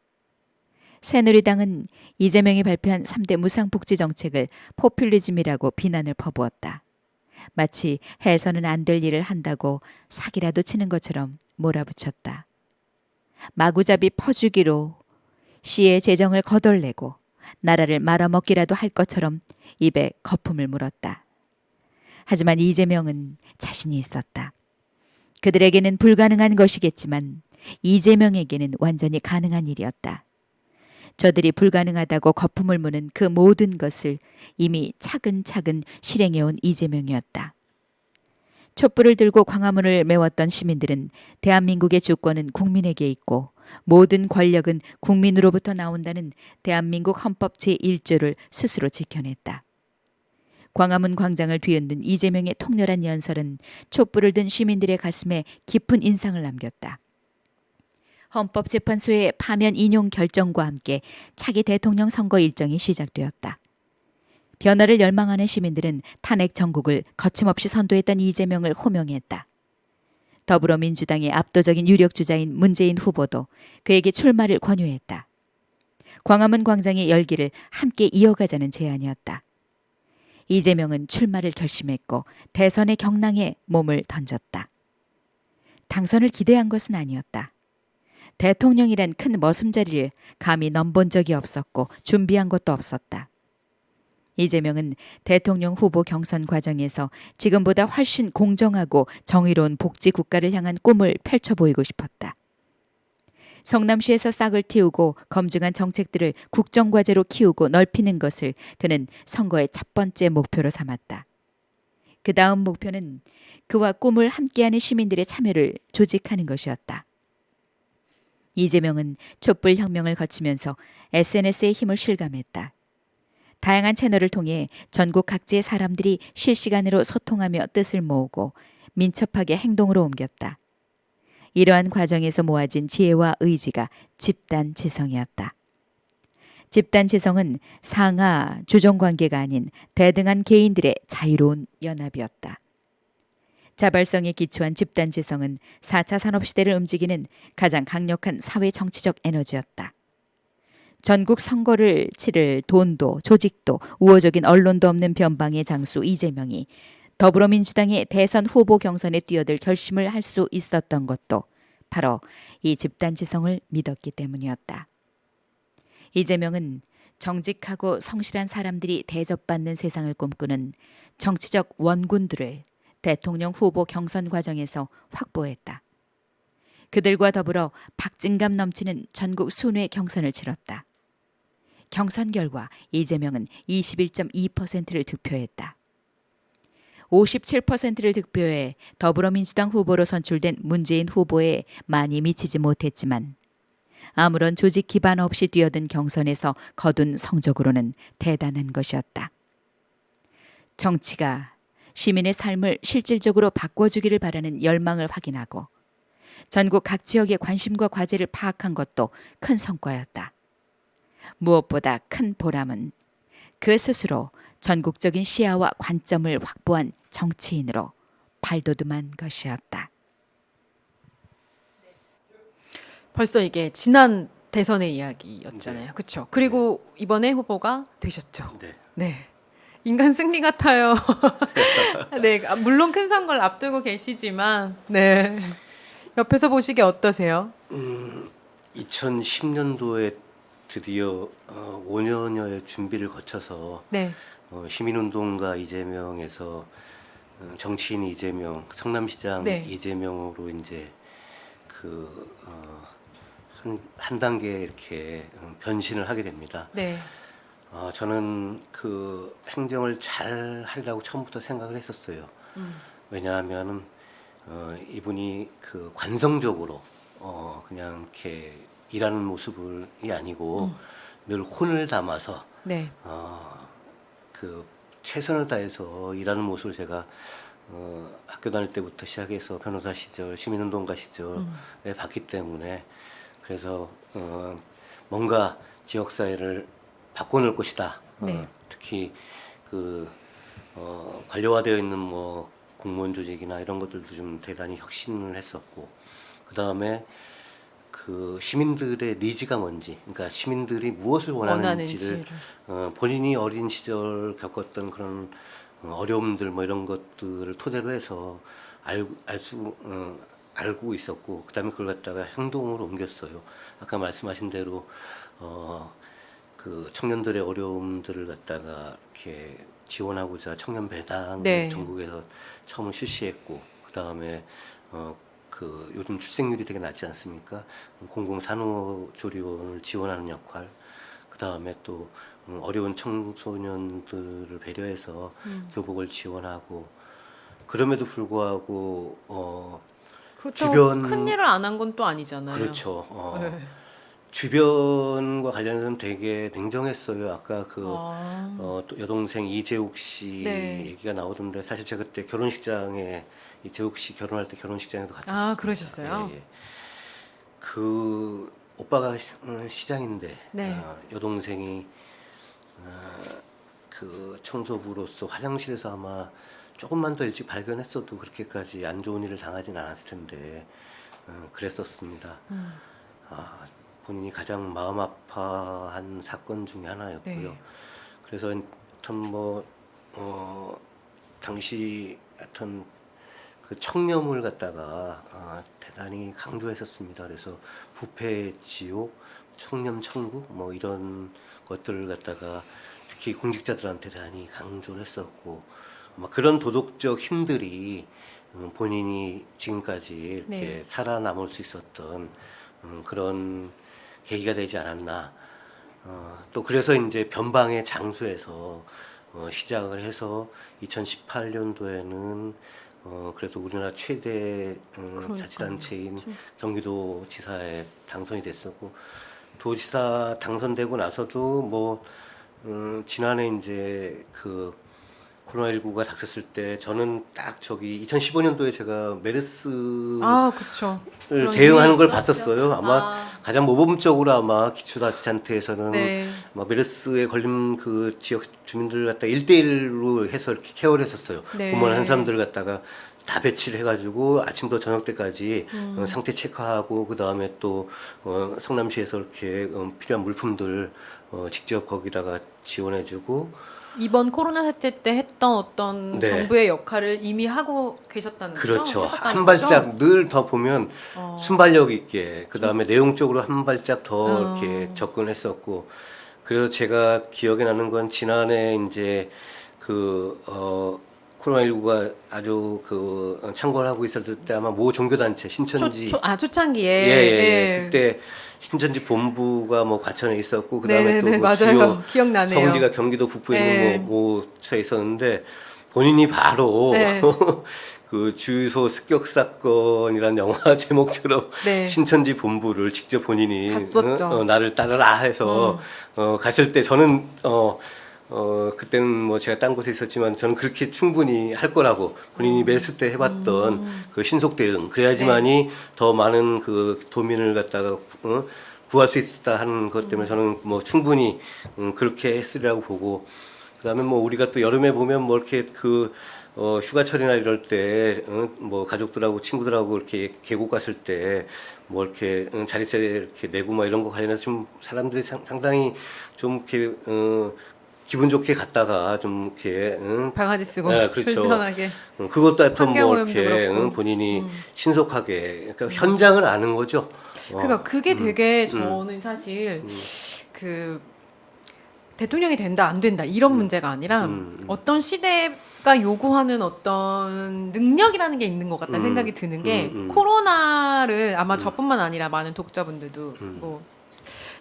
새누리당은 이재명이 발표한 3대 무상복지 정책을 포퓰리즘이라고 비난을 퍼부었다. 마치 해서는 안 될 일을 한다고 사기라도 치는 것처럼 몰아붙였다. 마구잡이 퍼주기로 시의 재정을 거덜내고 나라를 말아먹기라도 할 것처럼 입에 거품을 물었다. 하지만 이재명은 자신이 있었다. 그들에게는 불가능한 것이겠지만 이재명에게는 완전히 가능한 일이었다. 저들이 불가능하다고 거품을 무는 그 모든 것을 이미 차근차근 실행해온 이재명이었다. 촛불을 들고 광화문을 메웠던 시민들은 대한민국의 주권은 국민에게 있고 모든 권력은 국민으로부터 나온다는 대한민국 헌법 제1조를 스스로 지켜냈다. 광화문 광장을 뒤흔든 이재명의 통렬한 연설은 촛불을 든 시민들의 가슴에 깊은 인상을 남겼다. 헌법재판소의 파면 인용 결정과 함께 차기 대통령 선거 일정이 시작되었다. 변화를 열망하는 시민들은 탄핵 정국을 거침없이 선도했던 이재명을 호명했다. 더불어민주당의 압도적인 유력 주자인 문재인 후보도 그에게 출마를 권유했다. 광화문 광장의 열기를 함께 이어가자는 제안이었다. 이재명은 출마를 결심했고 대선의 경랑에 몸을 던졌다. 당선을 기대한 것은 아니었다. 대통령이란 큰 머슴자리를 감히 넘본 적이 없었고 준비한 것도 없었다. 이재명은 대통령 후보 경선 과정에서 지금보다 훨씬 공정하고 정의로운 복지 국가를 향한 꿈을 펼쳐 보이고 싶었다. 성남시에서 싹을 틔우고 검증한 정책들을 국정과제로 키우고 넓히는 것을 그는 선거의 첫 번째 목표로 삼았다. 그 다음 목표는 그와 꿈을 함께하는 시민들의 참여를 조직하는 것이었다. 이재명은 촛불혁명을 거치면서 SNS의 힘을 실감했다. 다양한 채널을 통해 전국 각지의 사람들이 실시간으로 소통하며 뜻을 모으고 민첩하게 행동으로 옮겼다. 이러한 과정에서 모아진 지혜와 의지가 집단지성이었다. 집단지성은 상하, 주종관계가 아닌 대등한 개인들의 자유로운 연합이었다. 자발성에 기초한 집단지성은 4차 산업시대를 움직이는 가장 강력한 사회정치적 에너지였다. 전국 선거를 치를 돈도 조직도 우호적인 언론도 없는 변방의 장수 이재명이 더불어민주당의 대선 후보 경선에 뛰어들 결심을 할 수 있었던 것도 바로 이 집단지성을 믿었기 때문이었다. 이재명은 정직하고 성실한 사람들이 대접받는 세상을 꿈꾸는 정치적 원군들을 대통령 후보 경선 과정에서 확보했다. 그들과 더불어 박진감 넘치는 전국 순회 경선을 치렀다. 경선 결과 이재명은 21.2%를 득표했다. 57%를 득표해 더불어민주당 후보로 선출된 문재인 후보에 많이 미치지 못했지만 아무런 조직 기반 없이 뛰어든 경선에서 거둔 성적으로는 대단한 것이었다. 정치가 시민의 삶을 실질적으로 바꿔주기를 바라는 열망을 확인하고 전국 각 지역의 관심과 과제를 파악한 것도 큰 성과였다. 무엇보다 큰 보람은 그 스스로 전국적인 시야와 관점을 확보한 정치인으로 발돋움한 것이었다. 벌써 이게 지난 대선의 이야기였잖아요. 그렇죠. 그리고 이번에 후보가 되셨죠. 네. 네. 인간 승리 같아요. 네, 물론 큰 선거를 앞두고 계시지만, 네. 옆에서 보시기에 어떠세요? 2010년도에 드디어 5년여의 준비를 거쳐서 네, 시민운동가 이재명에서 정치인 이재명, 성남시장 네. 이재명으로 이제 한 단계 이렇게 변신을 하게 됩니다. 네. 저는 그 행정을 잘 하리라고 처음부터 생각을 했었어요. 왜냐하면 이분이 그 관성적으로 그냥 이렇게 일하는 모습이 아니고 늘 혼을 담아서 네. 그 최선을 다해서 일하는 모습을 제가 학교 다닐 때부터 시작해서 변호사 시절, 시민운동가 시절에 봤기 때문에 그래서 뭔가 지역 사회를 바꿔놓을 것이다. 네. 특히 그 관료화되어 있는 뭐 공무원 조직이나 이런 것들도 좀 대단히 혁신을 했었고 그 다음에 그 시민들의 니즈가 뭔지, 그러니까 시민들이 무엇을 원하는지를 본인이 어린 시절 겪었던 그런 어려움들 뭐 이런 것들을 토대로 해서 알고 있었고 그다음에 그걸 갖다가 행동으로 옮겼어요. 아까 말씀하신 대로 그 청년들의 어려움들을 갖다가 이렇게 지원하고자 청년 배당을 네. 전국에서 처음 실시했고 그다음에 그 요즘 출생률이 되게 낮지 않습니까? 공공산후조리원을 지원하는 역할, 그 다음에 또 어려운 청소년들을 배려해서 교복을 지원하고 그럼에도 불구하고 그렇다고 주변 큰 일을 안 한 건 또 아니잖아요. 그렇죠. 네. 주변과 관련해서는 되게 냉정했어요. 아까 그 또 여동생 이재욱 씨 네. 얘기가 나오던데 사실 제가 그때 결혼식장에 이재욱 씨 결혼할 때 결혼식장에도 갔었어요. 그러셨어요? 예, 예. 그 오빠가 시장인데 네. 여동생이 그 청소부로서 화장실에서 아마 조금만 더 일찍 발견했어도 그렇게까지 안 좋은 일을 당하진 않았을 텐데 그랬었습니다. 본인이 가장 마음 아파한 사건 중에 하나였고요. 네. 그래서 하여튼 뭐 당시 하여튼 그 청렴을 갖다가 대단히 강조했었습니다. 그래서 부패 지옥, 청렴 천국 뭐 이런 것들을 갖다가 특히 공직자들한테 대단히 강조를 했었고 아마 그런 도덕적 힘들이 본인이 지금까지 이렇게 네. 살아남을 수 있었던 그런 계기가 되지 않았나. 또 그래서 이제 변방의 장수에서 시작을 해서 2018년도에는 그래도 우리나라 최대 자치단체인 경기도지사에 당선이 됐었고 도지사 당선되고 나서도 뭐 지난해 이제 그 코로나19가 닥쳤을 때 저는 딱 저기 2015년도에 제가 메르스를 그렇죠. 대응하는 걸 있었죠? 봤었어요. 아마 가장 모범적으로 아마 기초자치단체에서는 네. 메르스에 걸린 그 지역 주민들 갖다 1대1로 해서 이렇게 케어를 했었어요. 네. 공무원 한 사람들 갖다가 다 배치를 해가지고 아침부터 저녁 때까지 상태 체크하고 그 다음에 또 성남시에서 이렇게 필요한 물품들 직접 거기다가 지원해주고 이번 코로나 사태 때 했던 어떤 네. 정부의 역할을 이미 하고 계셨다는 거죠? 그렇죠. 했었다는 한 거죠? 발짝 늘 더 보면 순발력 있게 그 다음에 내용적으로 한 발짝 더 이렇게 접근했었고 그래서 제가 기억에 나는 건 지난해 이제 그 코로나19가 아주 그 창궐하고 있었을 때 아마 모 종교단체 신천지 초창기에 예. 그때 신천지 본부가 뭐 과천에 있었고 그다음에 또 네네네, 그 맞아요. 주요 기억나네요. 성지가 경기도 북부에 네. 있는 모처에 있었는데 본인이 바로 네. 그 주유소 습격 사건이라는 영화 제목처럼 네. 신천지 본부를 직접 본인이 갔었죠. 나를 따르라 해서 갔을 때 저는 그때는 뭐 제가 딴 곳에 있었지만 저는 그렇게 충분히 할 거라고 본인이 메르스 때 해봤던 그 신속 대응 그래야지만이 더 많은 그 도민을 갖다가 구할 수 있다 하는 것 때문에 저는 뭐 충분히 그렇게 했으리라고 보고 그다음에 뭐 우리가 또 여름에 보면 뭐 이렇게 그 휴가철이나 이럴 때 뭐 가족들하고 친구들하고 이렇게 계곡 갔을 때 뭐 이렇게 자릿세 이렇게 내고 뭐 이런 거 관련해서 좀 사람들이 상당히 좀 이렇게 기분 좋게 갔다가 좀 이렇게 바가지 쓰고 네, 그렇죠. 불편하게 그것도 하여튼 뭐 환경오염도 이렇게 그렇고. 본인이 신속하게 그러니까 현장을 아는 거죠. 그러니까 그게 되게 저는 사실 그 대통령이 된다 안 된다 이런 문제가 아니라 어떤 시대가 요구하는 어떤 능력이라는 게 있는 것 같다는 생각이 드는 게 코로나를 아마 저뿐만 아니라 많은 독자분들도 뭐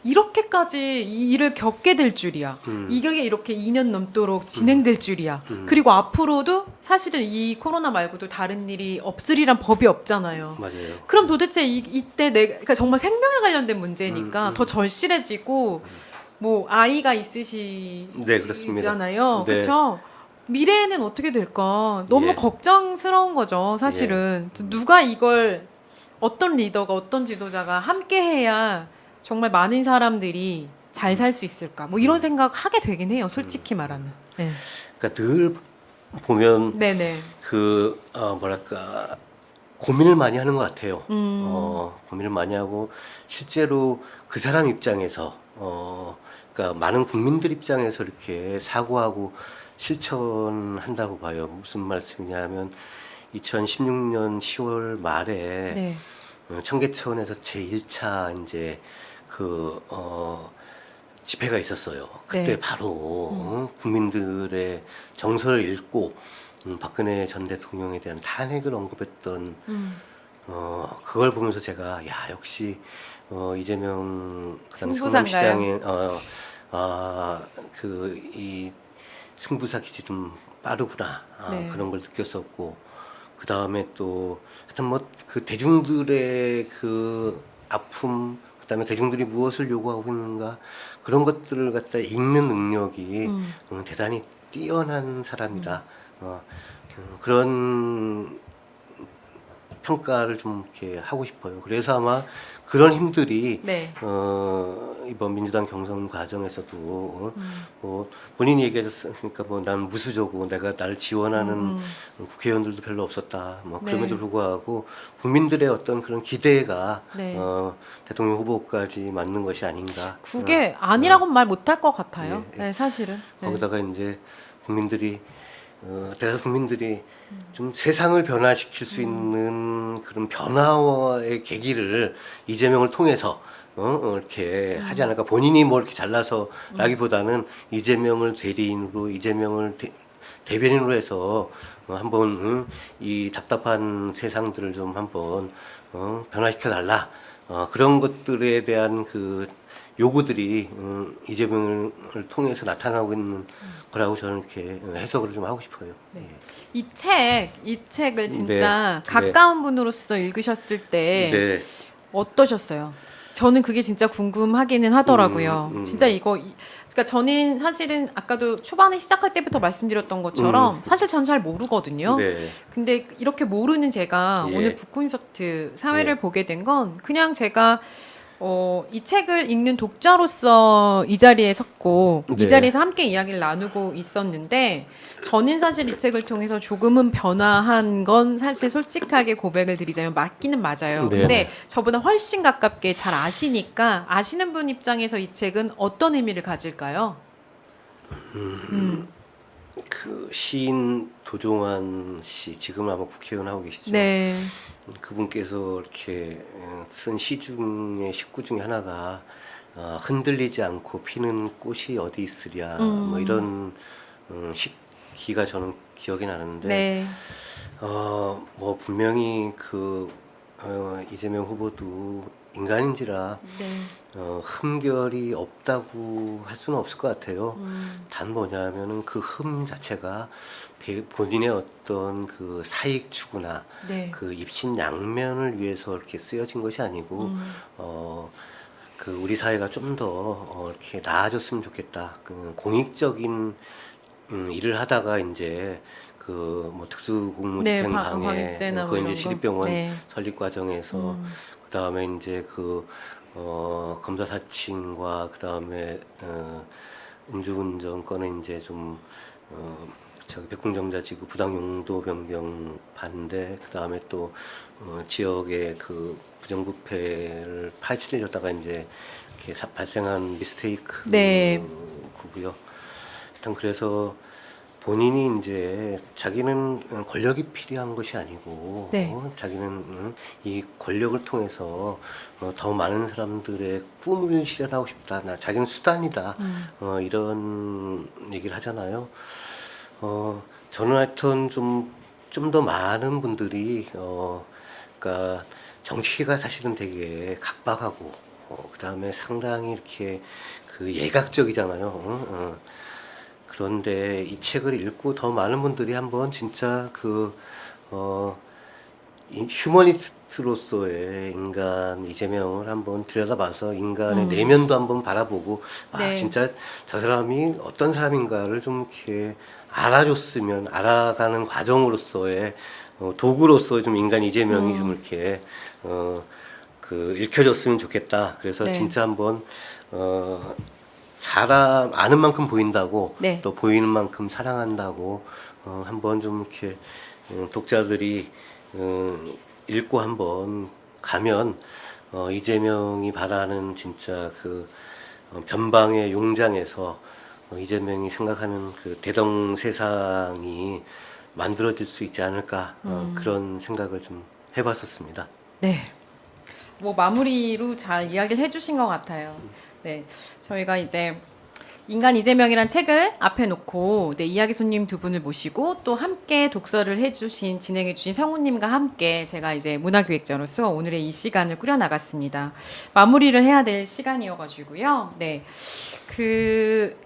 이렇게까지 이 일을 겪게 될 줄이야. 이게 이렇게 2년 넘도록 진행될 줄이야. 그리고 앞으로도 사실은 이 코로나 말고도 다른 일이 없으리란 법이 없잖아요. 맞아요. 그럼 도대체 이때 내가 그러니까 정말 생명에 관련된 문제니까 더 절실해지고 뭐 아이가 네, 그렇습니다. 있으시잖아요. 네. 그렇죠? 미래에는 어떻게 될까? 너무 예. 걱정스러운 거죠, 사실은. 누가 이걸 어떤 리더가 어떤 지도자가 함께 해야 정말 많은 사람들이 잘 살 수 있을까? 뭐 이런 생각 하게 되긴 해요, 솔직히 말하면. 네. 그러니까 늘 보면 네네. 그 뭐랄까 고민을 많이 하는 것 같아요. 고민을 많이 하고 실제로 그 사람 입장에서 그러니까 많은 국민들 입장에서 이렇게 사고하고 실천한다고 봐요. 무슨 말씀이냐면 2016년 10월 말에 네. 청계천에서 제1차 이제 그 집회가 있었어요. 그때 네. 바로 국민들의 정서를 읽고 박근혜 전 대통령에 대한 탄핵을 언급했던 그걸 보면서 제가 야 역시 이재명 그 당시 승부사인가요? 성남시장의 그 이 승부사 기질은 빠르구나 네. 그런 걸 느꼈었고 그 다음에 또 하여튼 뭐 그 대중들의 그 아픔 그다음에 대중들이 무엇을 요구하고 있는가 그런 것들을 갖다 읽는 능력이 대단히 뛰어난 사람이다. 그런 평가를 좀 이렇게 하고 싶어요. 그래서 아마 그런 힘들이 네. 이번 민주당 경선 과정에서도 뭐 본인이 얘기하셨으니까 뭐 난 무수저고 내가 나를 지원하는 국회의원들도 별로 없었다. 뭐 네. 그럼에도 불구하고 국민들의 어떤 그런 기대가 네. 대통령 후보까지 맞는 것이 아닌가. 그게 아니라고는 말 못할 것 같아요. 예, 예. 네, 사실은. 네. 거기다가 이제 국민들이 대다수 국민들이 좀 세상을 변화시킬 수 있는 그런 변화의 계기를 이재명을 통해서 이렇게 하지 않을까. 본인이 뭐 이렇게 잘나서라기보다는 이재명을 대리인으로 이재명을 대변인으로 해서 한번 이 답답한 세상들을 좀 한번 변화시켜 달라. 그런 것들에 대한 그 요구들이 이재명을 통해서 나타나고 있는 거라고 저는 이렇게 해석을 좀 하고 싶어요. 네. 이 책을 진짜 네. 가까운 분으로서 읽으셨을 때 네. 어떠셨어요? 저는 그게 진짜 궁금하기는 하더라고요. 진짜 그러니까 저는 사실은 아까도 초반에 시작할 때부터 말씀드렸던 것처럼 사실 전 잘 모르거든요. 네. 근데 이렇게 모르는 제가 예. 오늘 북콘서트 사회를 예. 보게 된 건 그냥 제가 이 책을 읽는 독자로서 이 자리에 섰고 네. 이 자리에서 함께 이야기를 나누고 있었는데 저는 사실 이 책을 통해서 조금은 변화한 건 사실 솔직하게 고백을 드리자면 맞기는 맞아요. 네. 근데 저보다 훨씬 가깝게 잘 아시니까 아시는 분 입장에서 이 책은 어떤 의미를 가질까요? 그 시인 도종환 씨 지금 아마 국회의원 하고 계시죠. 네. 그분께서 이렇게 쓴 시 중에 19 중에 하나가 흔들리지 않고 피는 꽃이 어디 있으랴 뭐 이런 시기가 저는 기억이 나는데 네. 뭐 분명히 그 이재명 후보도 인간인지라 네. 흠결이 없다고 할 수는 없을 것 같아요. 단 뭐냐면은 그 흠 자체가 본인의 어떤 그 사익 추구나 네. 그 입신양면을 위해서 이렇게 쓰여진 것이 아니고 그 우리 사회가 좀 더 이렇게 나아졌으면 좋겠다. 그 공익적인 일을 하다가 이제 그 뭐 특수공무 네, 집행방해, 방해죄나 그 뭐 이제 이런 거. 시립병원 네. 설립 과정에서 그 다음에 이제 그 검사 사칭과 그 다음에 음주운전 건에 이제 좀 저기 백공정자지구 부당 용도 변경 반대 그 다음에 또 지역의 그 부정부패를 파헤치려다가 이제 이렇게 발생한 미스테이크 네. 그고요. 일단 그래서 본인이 이제 자기는 권력이 필요한 것이 아니고 네. 자기는 이 권력을 통해서 더 많은 사람들의 꿈을 실현하고 싶다. 자기는 수단이다. 이런 얘기를 하잖아요. 저는 하여튼 좀 더 많은 분들이 그러니까 정치가 사실은 되게 각박하고 그다음에 상당히 이렇게 그 예각적이잖아요. 그런데 이 책을 읽고 더 많은 분들이 한번 진짜 이 휴머니스트로서의 인간 이재명을 한번 들여다봐서 인간의 내면도 한번 바라보고 네. 진짜 저 사람이 어떤 사람인가를 좀 이렇게 알아줬으면 알아가는 과정으로서의 도구로서 좀 인간 이재명이 좀 이렇게 읽혀졌으면 좋겠다. 그래서 네. 진짜 한번 사람 아는 만큼 보인다고 네. 또 보이는 만큼 사랑한다고 한번 좀 이렇게 독자들이 읽고 한번 가면 이재명이 바라는 진짜 변방의 용장에서 이재명이 생각하는 그 대동 세상이 만들어질 수 있지 않을까 그런 생각을 좀 해봤었습니다. 네. 뭐 마무리로 잘 이야기를 해주신 것 같아요. 네, 저희가 이제 인간 이재명이란 책을 앞에 놓고 이야기 손님 두 분을 모시고 또 함께 독서를 해주신 진행해주신 성우님과 함께 제가 이제 문화기획자로서 오늘의 이 시간을 꾸려나갔습니다. 마무리를 해야 될 시간이어가지고요. 네,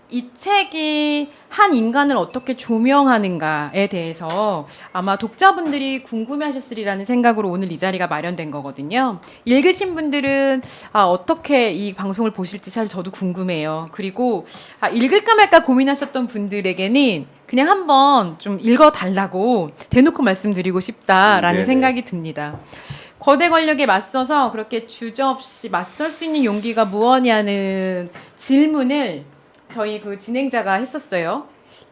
이 책이 한 인간을 어떻게 조명하는가에 대해서 아마 독자분들이 궁금해하셨으리라는 생각으로 오늘 이 자리가 마련된 거거든요. 읽으신 분들은 어떻게 이 방송을 보실지 사실 저도 궁금해요. 그리고 읽을까 말까 고민하셨던 분들에게는 그냥 한번 좀 읽어달라고 대놓고 말씀드리고 싶다라는 네네. 생각이 듭니다. 거대 권력에 맞서서 그렇게 주저없이 맞설 수 있는 용기가 무엇이냐는 질문을 저희 진행자가 했었어요.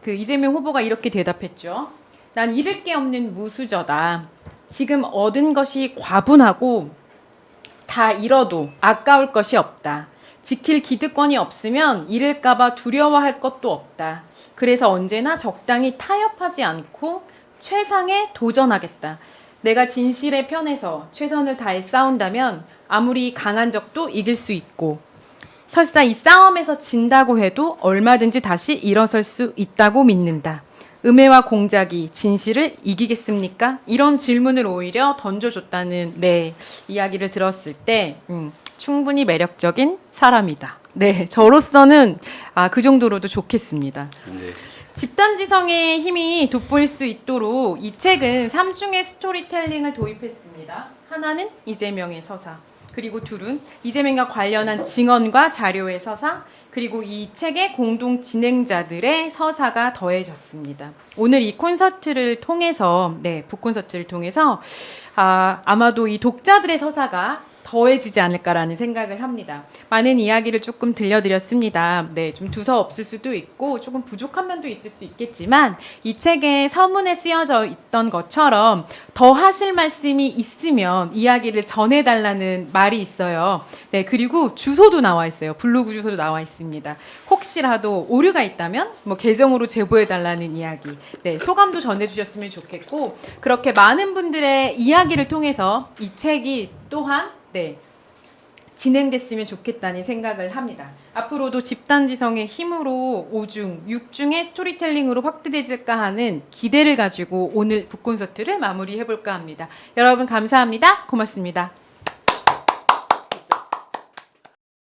이재명 후보가 이렇게 대답했죠. 난 잃을 게 없는 무수저다. 지금 얻은 것이 과분하고 다 잃어도 아까울 것이 없다. 지킬 기득권이 없으면 잃을까봐 두려워할 것도 없다. 그래서 언제나 적당히 타협하지 않고 최상에 도전하겠다. 내가 진실의 편에서 최선을 다해 싸운다면 아무리 강한 적도 이길 수 있고 설사 이 싸움에서 진다고 해도 얼마든지 다시 일어설 수 있다고 믿는다. 음해와 공작이 진실을 이기겠습니까? 이런 질문을 오히려 던져줬다는 이야기를 들었을 때 충분히 매력적인 사람이다. 네, 저로서는 그 정도로도 좋겠습니다. 네. 집단지성의 힘이 돋보일 수 있도록 이 책은 3중의 스토리텔링을 도입했습니다. 하나는 이재명의 서사, 그리고 둘은 이재명과 관련한 증언과 자료의 서사, 그리고 이 책의 공동 진행자들의 서사가 더해졌습니다. 오늘 이 콘서트를 통해서, 북콘서트를 통해서 아마도 이 독자들의 서사가 더해지지 않을까라는 생각을 합니다. 많은 이야기를 조금 들려드렸습니다. 좀 두서없을 수도 있고 조금 부족한 면도 있을 수 있겠지만 이 책에 서문에 쓰여져 있던 것처럼 더 하실 말씀이 있으면 이야기를 전해달라는 말이 있어요. 그리고 주소도 나와 있어요. 블로그 주소도 나와 있습니다. 혹시라도 오류가 있다면 계정으로 제보해달라는 이야기. 소감도 전해주셨으면 좋겠고 그렇게 많은 분들의 이야기를 통해서 이 책이 또한 진행됐으면 좋겠다는 생각을 합니다. 앞으로도 집단지성의 힘으로 5중, 6중의 스토리텔링으로 확대되질까 하는 기대를 가지고 오늘 북콘서트를 마무리해볼까 합니다. 여러분 감사합니다. 고맙습니다.